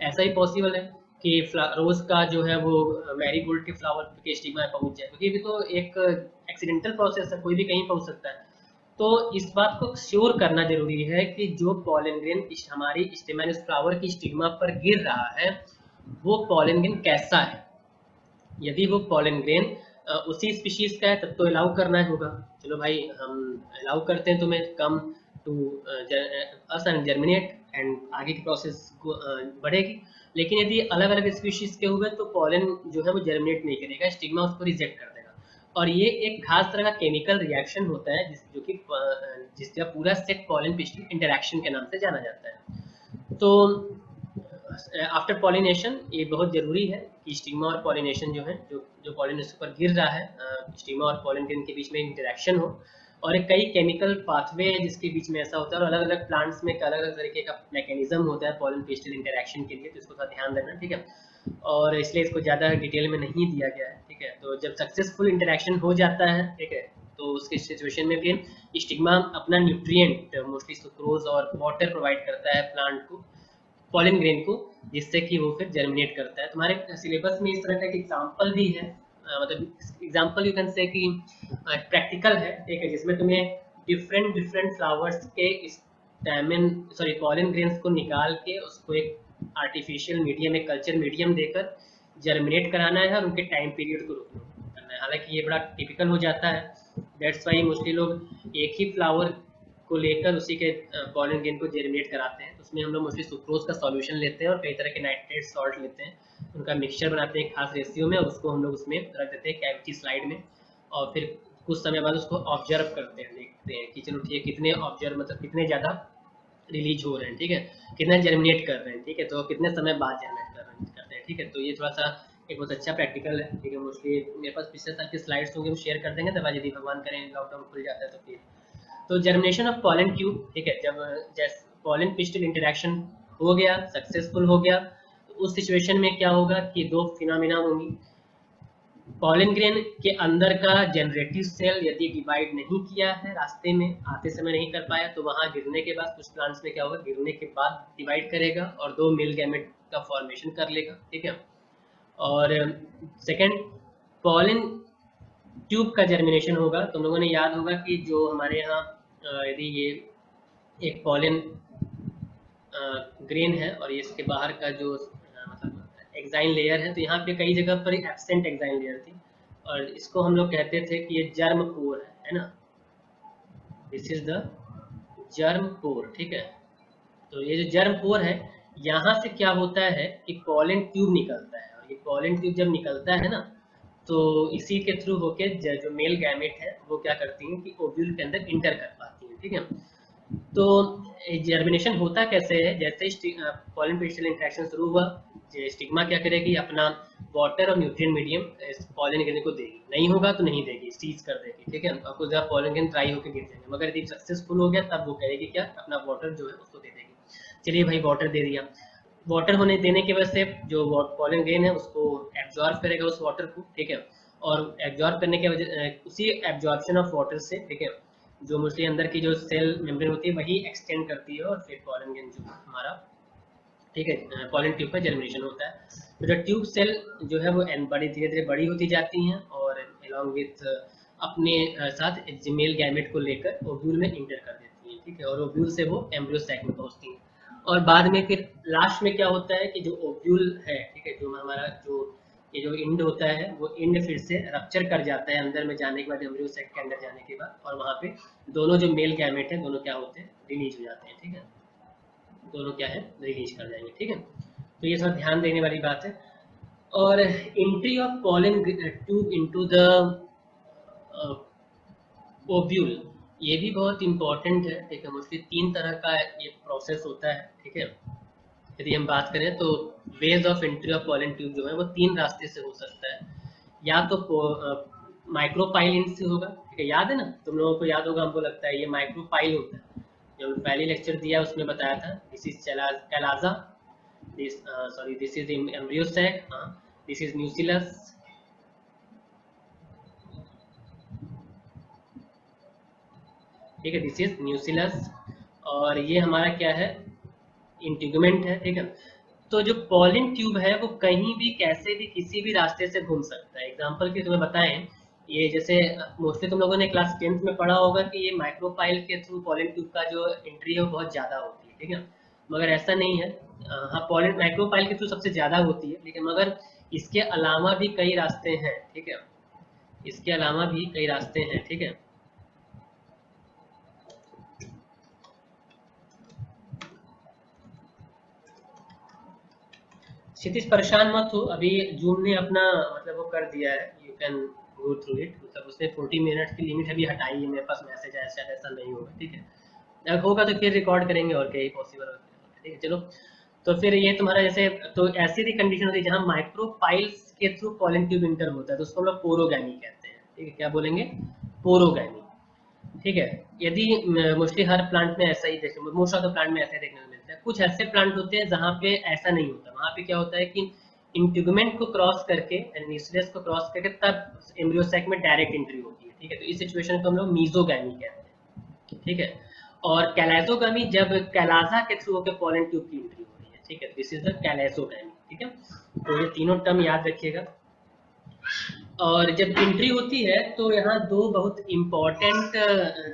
ऐसा ही पॉसिबल है कि रोज का जो है वो मैरीगोल्ड के फ्लावर के स्टिग्मा पे पहुंच जाए? क्योंकि ये तो एक एक्सीडेंटल प्रोसेस है, कोई भी कहीं पहुंच सकता है। तो इस बात को श्योर करना जरूरी है कि जो पॉलन ग्रेन हमारी स्टिग्मा उस फ्लावर की स्टिग्मा पर गिर रहा है वो पॉलन ग्रेन कैसा है। यदि वो पॉलन ग्रेन उसी स्पीशीज का है तब तो अलाउ करना होगा, चलो भाई हम अलाउ करते हैं तुम्हें, come to us and germinate and आगे की प्रोसेस को बढ़ेगी। लेकिन यदि अलग अलग स्पीशीज के हुए तो पॉलन जो है वो जर्मिनेट नहीं करेगा, स्टिग्मा उसको रिजेक्ट कर देगा। और ये एक खास तरह का केमिकल रिएक्शन होता है जो कि जिसका पूरा सेट पॉलन पिस्टिल इंटरेक्शन के नाम से जाना जाता है। तो आफ्टर पॉलिनेशन ये बहुत जरूरी है कि स्टिग्मा और पॉलिनेशन जो है जो पॉलन उसके ऊपर गिर रहा है स्टिग्मा और पॉलन ग्रेन के बीच में इंटरेक्शन हो। और कई केमिकल पाथवे है जिसके बीच में ऐसा होता है और अलग अलग प्लांट्स में अलग अलग तरीके का मैकेनिज्म होता है पॉलन पिस्टिल इंटरेक्शन के लिए, तो इसको थोड़ा ध्यान देना, ठीक है। और इसलिए इसको ज़्यादा डिटेल में नहीं दिया गया है, ठीक है। तो जब सक्सेसफुल इंटरेक्शन हो जाता है, ठीक है, तो उसके सिचुएशन में फिर स्टिग्मा अपना न्यूट्रिएंट मोस्टली सुक्रोज और वाटर प्रोवाइड करता है प्लांट को, पॉलन ग्रेन को, जिससे कि वो फिर जर्मिनेट करता है। तुम्हारे सिलेबस में इस तरह का एक एग्जांपल भी है, मतलब एग्जांपल यू कैन से कि प्रैक्टिकल है, ठीक है, जिसमें तुम्हें डिफरेंट डिफरेंट फ्लावर्स के स्टैमेन सॉरी पॉलन ग्रेन्स को निकाल के उसको एक आर्टिफिशियल मीडियम, एक कल्चर मीडियम देकर जर्मिनेट कराना है और उनके टाइम पीरियड को करना है। हालांकि ये बड़ा टिपिकल हो जाता है, दैट्स वाई मोस्टली लोग एक ही फ्लावर को लेकर उसी के पॉलन ग्रेन को जर्मिनेट कराते हैं। तो उसमें हम लोग मोस्टली सुक्रोज का सॉल्यूशन लेते हैं और कई तरह के नाइट्रेट सॉल्ट लेते हैं, उनका मिक्सचर बनाते हैं खास रेशियो में और उसको हम लोग उसमें रख देते हैं कैविटी स्लाइड में और फिर कुछ समय बाद उसको ऑब्जर्व करते हैं, देखते हैं कि चलो ठीक है कितने ऑब्जर्व मतलब कितने ज़्यादा रिलीज हो रहे हैं, ठीक है, कितना जर्मिनेट कर रहे हैं, ठीक है, तो कितने समय बाद जर्मिनेट करते हैं, ठीक है। तो ये थोड़ा सा एक बहुत अच्छा प्रैक्टिकल है, ठीक है। मोस्टली मेरे पास पिछले साल की स्लाइड्स होंगे वो शेयर कर देंगे, तब यदि भगवान करें लॉकडाउन खुल जाता है तो फिर। तो जर्मिनेशन ऑफ पॉलन ट्यूब, ठीक है, जब जैसे पॉलन पिस्टिल इंटरेक्शन हो गया, सक्सेसफुल हो गया, तो उस सिचुएशन में क्या होगा कि दो फिनोमिना होंगी। पॉलन ग्रेन के अंदर का जनरेटिव सेल यदि डिवाइड नहीं किया है, रास्ते में आते समय नहीं कर पाया, तो वहां गिरने के बाद कुछ प्लांट्स में क्या होगा, गिरने के बाद डिवाइड करेगा और दो मेल गैमेट का फॉर्मेशन कर लेगा, ठीक है। और सेकंड, पॉलन ट्यूब का जर्मिनेशन होगा। तुम लोगों ने याद होगा कि जो हमारे यहाँ यदि ये एक पॉलन ग्रेन है और ये इसके बाहर का जो मतलब एक्साइन लेयर है, तो यहाँ पे कई जगह पर एब्सेंट एक्साइन लेयर थी और इसको हम लोग कहते थे कि ये जर्म पोर है ना, दिस इज द जर्म पोर, ठीक है। तो ये जो जर्म पोर है, यहाँ से क्या होता है कि पॉलन ट्यूब निकलता है और ये पॉलन ट्यूब जब निकलता है ना, तो इसी के थ्रू होके जो मेल गैमेट है वो क्या करती हैं कि ओव्यूल के अंदर इंटर कर पाती हैं, ठीक है। तो जर्मिनेशन होता कैसे है, जैसे पॉलन पिस्टिल इंटरेक्शन शुरू हुआ, स्टिग्मा क्या करेगी, अपना वाटर और न्यूट्रिएंट मीडियम पॉलन ग्रेन को देगी, नहीं होगा तो नहीं देगी, सीज कर देगी, ठीक है। और कुछ जगह पॉलन ग्रेन ड्राई होकर गिर जाएंगे, मगर यदि सक्सेसफुल हो गया तब वो करेगी क्या, अपना वाटर जो है उसको दे देगी। चलिए भाई वाटर दे दिया, वाटर होने देने की वजह से जो पॉलन ग्रेन है उसको एब्जॉर्ब करेगा उस वाटर को, ठीक है। और एब्जॉर्ब करने के वजह उसी एब्जॉर्प्शन ऑफ वाटर से, ठीक है, जो मोस्टली अंदर की जो सेल मेम्ब्रेन होती है वही एक्सटेंड करती है और फिर पॉलन ग्रेन जो हमारा, ठीक है, पॉलन ट्यूब का जर्मिनेशन होता है। तो जो ट्यूब सेल जो है वो बड़ी धीरे धीरे बड़ी होती जाती हैं और अलॉन्ग विथ अपने साथ मेल गैमेट को लेकर ओव्यूल में इंटर कर देती हैं, ठीक है, और ओव्यूल से वो एम्ब्रियो सैक में पहुंचती हैं। और बाद में फिर लास्ट में क्या होता है कि जो ओव्यूल है, ठीक है, जो हमारा जो ये जो इंड होता है वो इंड फिर से रप्चर कर जाता है अंदर में जाने के बाद, एम्ब्रियो सैक के अंदर जाने के बाद, और वहाँ पे दोनों जो मेल गैमेट है दोनों क्या होते हैं, रिलीज हो जाते हैं, ठीक है, दोनों क्या है, रिलीज कर जाएंगे, ठीक है। तो ये सब ध्यान देने वाली बात है। और entry of pollen tube into the ovule, ये भी बहुत इंपॉर्टेंट है, ठीक है। मोस्टली 3 तरह का ये प्रोसेस होता है, ठीक है। यदि हम बात करें तो ways of entry of pollen tube जो है वो 3 रास्ते से हो सकता है। या तो माइक्रोपाइल से होगा, ठीक है, याद है ना, तुम लोगों को याद होगा, हमको लगता है ये माइक्रोपाइल होता है, जो पहले लेक्चर दिया उसमें बताया था, this is chalaza, this is embryo sac, हाँ, दिस इज न्यूसिलस ठीक है, दिस इज न्यूसिलस, और ये हमारा क्या है, इंटीगुमेंट है, ठीक है। तो जो पॉलिन ट्यूब है वो कहीं भी कैसे भी किसी भी रास्ते से घूम सकता है। एग्जांपल के तुम्हें बताएं, ये जैसे मोस्टली तुम लोगों ने क्लास 10th में पढ़ा होगा कि ये माइक्रोपाइल के थ्रू पॉलिन ट्यूब का जो एंट्री है वो बहुत ज़्यादा होती है, ठीक है, मगर ऐसा नहीं है। हाँ, पॉलिन माइक्रोपाइल के थ्रू सबसे ज़्यादा होती है, लेकिन मगर इसके अलावा भी कई रास्ते हैं, ठीक है, इसके अलावा भी कई रास्ते हैं, ठीक है। क्षितिज परेशान मत हो, अभी जूम ने अपना मतलब वो कर दिया है, you can go through it, मतलब उसने 40 मिनट की लिमिट अभी हटाई है, मेरे पास मैसेज आया, शायद ऐसा नहीं होगा, ठीक है, अगर होगा तो फिर रिकॉर्ड करेंगे और क्या ही पॉसिबल होगा, ठीक है। चलो, तो फिर ये तुम्हारा जैसे, तो ऐसी भी कंडीशन होती है जहाँ माइक्रोपाइल्स के थ्रू पॉलन ट्यूब इंटर होता है, तो उसको हम लोग पोरोगैमी कहते हैं, ठीक है, क्या बोलेंगे, पोरोगैमी, ठीक है। यदि मोस्टली हर प्लांट में ऐसा ही देखने, मोस्ट ऑफ द प्लांट में ऐसा देखने को मिलता है। कुछ ऐसे प्लांट होते हैं जहाँ पे ऐसा नहीं होता, वहाँ पे क्या होता है कि इंटीगुमेंट को क्रॉस करके, न्यूक्लियस को क्रॉस करके तब एम्ब्रियो सैक में डायरेक्ट एंट्री होती है, ठीक है, तो इस सिचुएशन को हम लोग मीजोगैमी कहते हैं, ठीक है। और कैलाजोगैमी जब कैलाजा के थ्रू होकर पॉलन ट्यूब की एंट्री हो रही है, ठीक है, दिस इज द कैलाजोगैमी, ठीक है। तो ये तीनों टर्म याद रखिएगा। और जब एंट्री होती है तो यहाँ दो बहुत इंपॉर्टेंट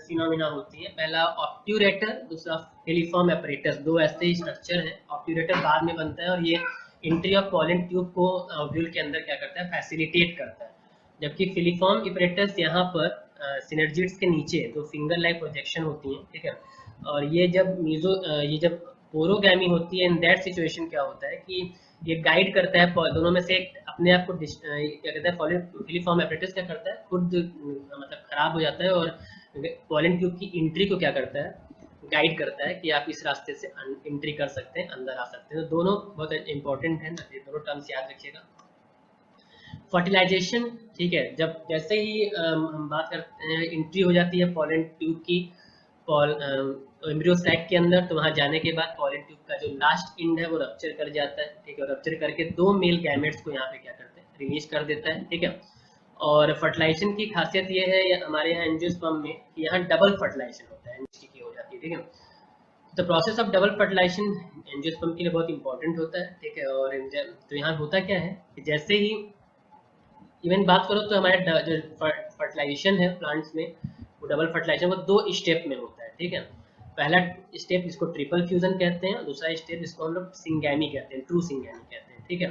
फिनोमिना होती है, पहला ऑब्ट्यूरेटर, दूसरा फिलीफॉर्म एपरेटस, दो ऐसे स्ट्रक्चर है। ऑब्ट्यूरेटर बाद में बनता है और ये एंट्री ऑफ पॉलन ट्यूब को ओव्यूल के अंदर क्या करता है, फैसिलिटेट करता है, जबकि फिलीफॉर्म एपरेटस यहाँ पर सिनर्जिड्स के नीचे दो फिंगर लाइक प्रोजेक्शन होती हैं, ठीक है। और ये जब ये जब पोरोगैमी होती है, इन दैट सिचुएशन क्या होता है कि ये गाइड करता है दोनों में से अपने आप को, क्या कहता है, फिलीफॉर्म एपरेटस क्या करता है, खुद मतलब खराब हो जाता है, और पॉलन ट्यूब की एंट्री को क्या करता है, गाइड करता है कि आप इस रास्ते से एंट्री कर सकते हैं, अंदर आ सकते हैं। तो दोनों बहुत इंपॉर्टेंट है, दोनों टर्म्स याद रखिएगा। फर्टिलाइजेशन, ठीक है, जब जैसे ही हम बात करते हैं, एंट्री हो जाती है पॉलन ट्यूब की एम्ब्रियो सैक के अंदर, तो वहां जाने के बाद पॉलन ट्यूब का जो लास्ट एंड है वो रप्चर कर जाता है, ठीक है, रप्चर करके दो मेल गैमेट्स को यहाँ पे क्या करते हैं, रिलीज कर देता है, ठीक है। और फर्टिलाइजेशन की खासियत ये है हमारे यहाँ एंजियोस्पर्म में कि यहाँ डबल फर्टिलाइजेशन होता है, की हो जाती है, ठीक है। तो process of double fertilization angiosperm के लिए बहुत इंपॉर्टेंट होता है, ठीक है। और तो यहाँ होता क्या है कि जैसे ही इवन बात करो तो हमारे जो फर्टिलाइजेशन है प्लांट्स में, वो डबल फर्टिलाइजेशन वो दो स्टेप में होता है, ठीक है। पहला स्टेप जिसको ट्रिपल फ्यूजन कहते हैं, और दूसरा स्टेप जिसको हम लोग सिंगैमी कहते हैं, ट्रू सिंगैमी कहते हैं, ठीक है।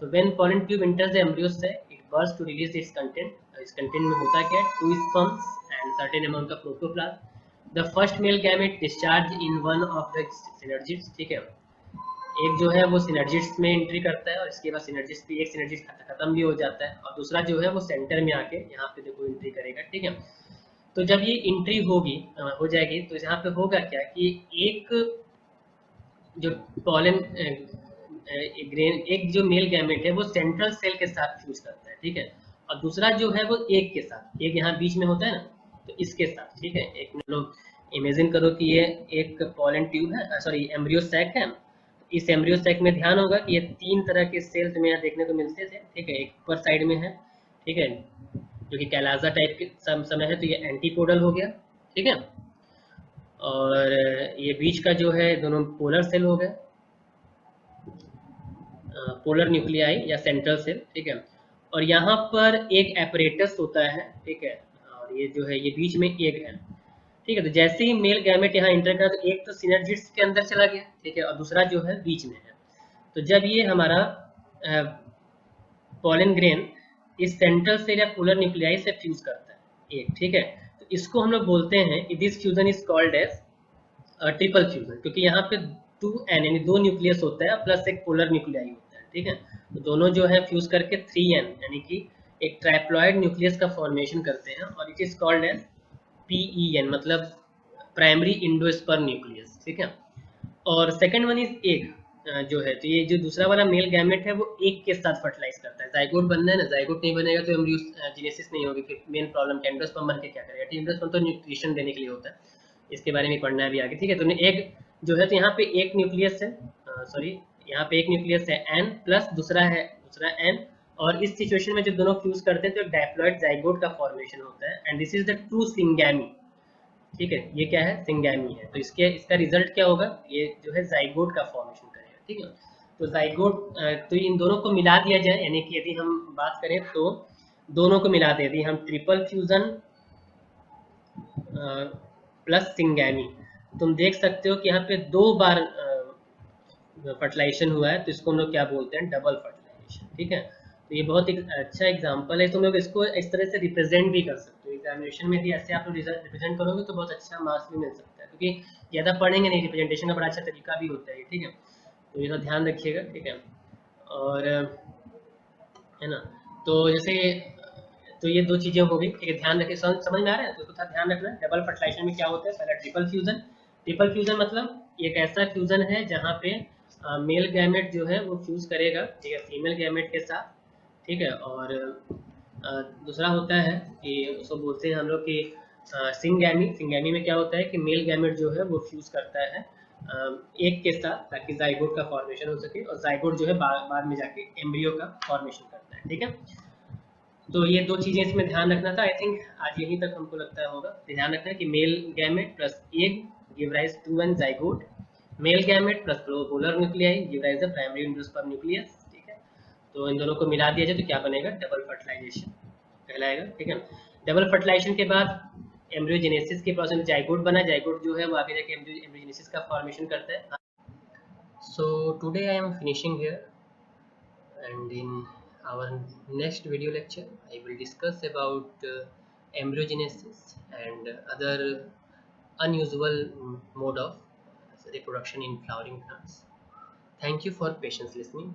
तो when pollen tube enters the embryo sac, it burst to release its content. इस कंटेंट में होता क्या है, 2 sperms and certain amount of protoplasm. The first male gamete discharge in one of the synergids, ठीक है, एक जो है वो सिनर्जिस्ट में एंट्री करता है, और इसके बाद सिनर्जिस्ट भी, एक सिनर्जिस्ट खत्म भी हो जाता है, और दूसरा जो है वो सेंटर में आके यहाँ पे देखो एंट्री करेगा, ठीक है। तो जब ये एंट्री होगी, हो जाएगी, तो यहाँ पे होगा क्या कि एक जो पॉलन ग्रेन, एक जो मेल गैमेट है वो सेंट्रल सेल के साथ फ्यूज करता है, ठीक है, और दूसरा जो है वो एक के साथ, एक यहाँ बीच में होता है ना, तो इसके साथ, ठीक है। एक लोग इमेजिन करो कि ये एक पॉलन ट्यूब है, सॉरी एम्ब्रियो सैक है। इस एम्ब्रियो सैक में ध्यान होगा कि ये 3 तरह के सेल तुम्हें यहाँ देखने को मिलते थे, ठीक है। एक ऊपर साइड में है, ठीक है, जो कि कैलाजा टाइप के समय है, तो ये एंटीपोडल हो गया, ठीक है। और ये बीच का जो है दोनों पोलर सेल हो गए, पोलर न्यूक्लियाई या सेंट्रल सेल, ठीक है। और यहाँ पर एक एपरेटस होता है, ठीक है, और ये जो है ये बीच में एक है, ठीक है। तो जैसे ही मेल गैमेट यहाँ इंटर करा, तो एक तो सिनर्जिड्स के अंदर चला गया, ठीक है, और दूसरा जो है बीच में है। तो जब ये हमारा पॉलन ग्रेन इस सेंट्रल सेल या पोलर न्यूक्लियाई से फ्यूज करता है एक, ठीक है, तो इसको हम लोग बोलते हैं कि this fusion is called as triple fusion, क्योंकि यहाँ पे 2n यानी 2 न्यूक्लियस होता है प्लस एक पोलर न्यूक्लियाई होता है, ठीक है। तो दोनों जो है फ्यूज करके 3n यानी कि एक ट्राइप्लॉइड न्यूक्लियस का फॉर्मेशन करते हैं, और it is called as PEN, मतलब प्राइमरी इंडोस्पर्म न्यूक्लियस, ठीक है। और सेकंड वन इज एग जो है, तो ये जो दूसरा वाला मेल गैमेट है वो एक के साथ फर्टिलाइज करता है। जाइगोट बनना है ना, जाइगोट नहीं बनेगा तो एम्ब्रियोजेनेसिस नहीं होगी, फिर मेन प्रॉब्लम एंडोस्पर्म बन के क्या करेगा। एंडोस्पर्म तो न्यूट्रिशन देने के लिए होता है, इसके बारे में पढ़ना है अभी आगे, ठीक है। तो एग जो है, तो यहाँ पे एक न्यूक्लियस है, सॉरी यहाँ पे एक न्यूक्लियस है N प्लस दूसरा N, और इस सिचुएशन में जब दोनों फ्यूज करते हैं तो डाइप्लॉइड जाइगोट का फॉर्मेशन होता है, and this is the true syngamy, ठीक है, ये क्या है, सिंगैमी है। तो इसका रिजल्ट क्या होगा, ये जो है जाइगोट का फॉर्मेशन करेगा। ठीक है, तो जाइगोट, तो इन दोनों को मिला दिया जाए, यानी कि यदि हम बात करें तो दोनों को मिला दें, यदि हम ट्रिपल फ्यूजन प्लस सिंगैमी, तुम देख सकते हो कि यहाँ पे 2 बार फर्टिलाइजेशन हुआ है, तो इसको हम लोग क्या बोलते हैं, डबल फर्टिलाइजेशन। ठीक है, तो ये बहुत एक अच्छा एग्जांपल है। तुम लोग इसको इस तरह से रिप्रेजेंट भी कर सकते हो एग्जामिनेशन में, भी ऐसे आप लोग रिप्रेजेंट करोगे तो बहुत अच्छा मार्क्स भी मिल सकता है, क्योंकि ज़्यादा पढ़ेंगे नहीं, रिप्रेजेंटेशन का बड़ा अच्छा तरीका भी होता है। ठीक है, तो ये सब ध्यान रखिएगा। ठीक है, और है ना, तो जैसे, तो ये 2 चीज़ें हो गई। ठीक है, ध्यान रखिए, समझ में आ रहा है, तो इसको थोड़ा ध्यान रखना। डबल फर्टिलाइजेशन में क्या होता है, पहला ट्रिपल फ्यूजन। ट्रिपल फ्यूजन मतलब एक ऐसा फ्यूजन है जहाँ पे मेल गैमेट जो है वो फ्यूज करेगा, ठीक है, फीमेल गैमेट के साथ। ठीक है, और दूसरा होता है कि उसको बोलते हैं हम लोग कि सिंगैमी। सिंगैमी में क्या होता है कि मेल गैमेट जो है वो फ्यूज करता है एक के साथ, ताकि जाइगोट का फॉर्मेशन हो सके, और जाइगोट जो है बाद में जाके एम्ब्रियो का फॉर्मेशन करता है। ठीक है, तो ये 2 चीजें इसमें ध्यान रखना था। आई थिंक आज यहीं तक हमको लगता है होगा। तो ध्यान रखना है कि male gamete plus egg give rise to an zygote, male gamete plus polar nuclei give rise the primary endosperm nucleus. ठीक है, तो इन दोनों को मिला दिया जाए तो क्या बनेगा, डबल फर्टिलाइजेशन कहलाएगा। ठीक है, डबल फर्टिलाइजेशन के बाद एम्ब्रियोजेनेसिस के प्रोसेस में जाइगोट बना, जाइगोट जो है वो आगे जाके एम्ब्रियोजेनेसिस का फॉर्मेशन करता है। So today I am finishing here, and in our next video lecture I will discuss about embryogenesis and other unusual mode of reproduction in flowering plants. Thank you for patience listening.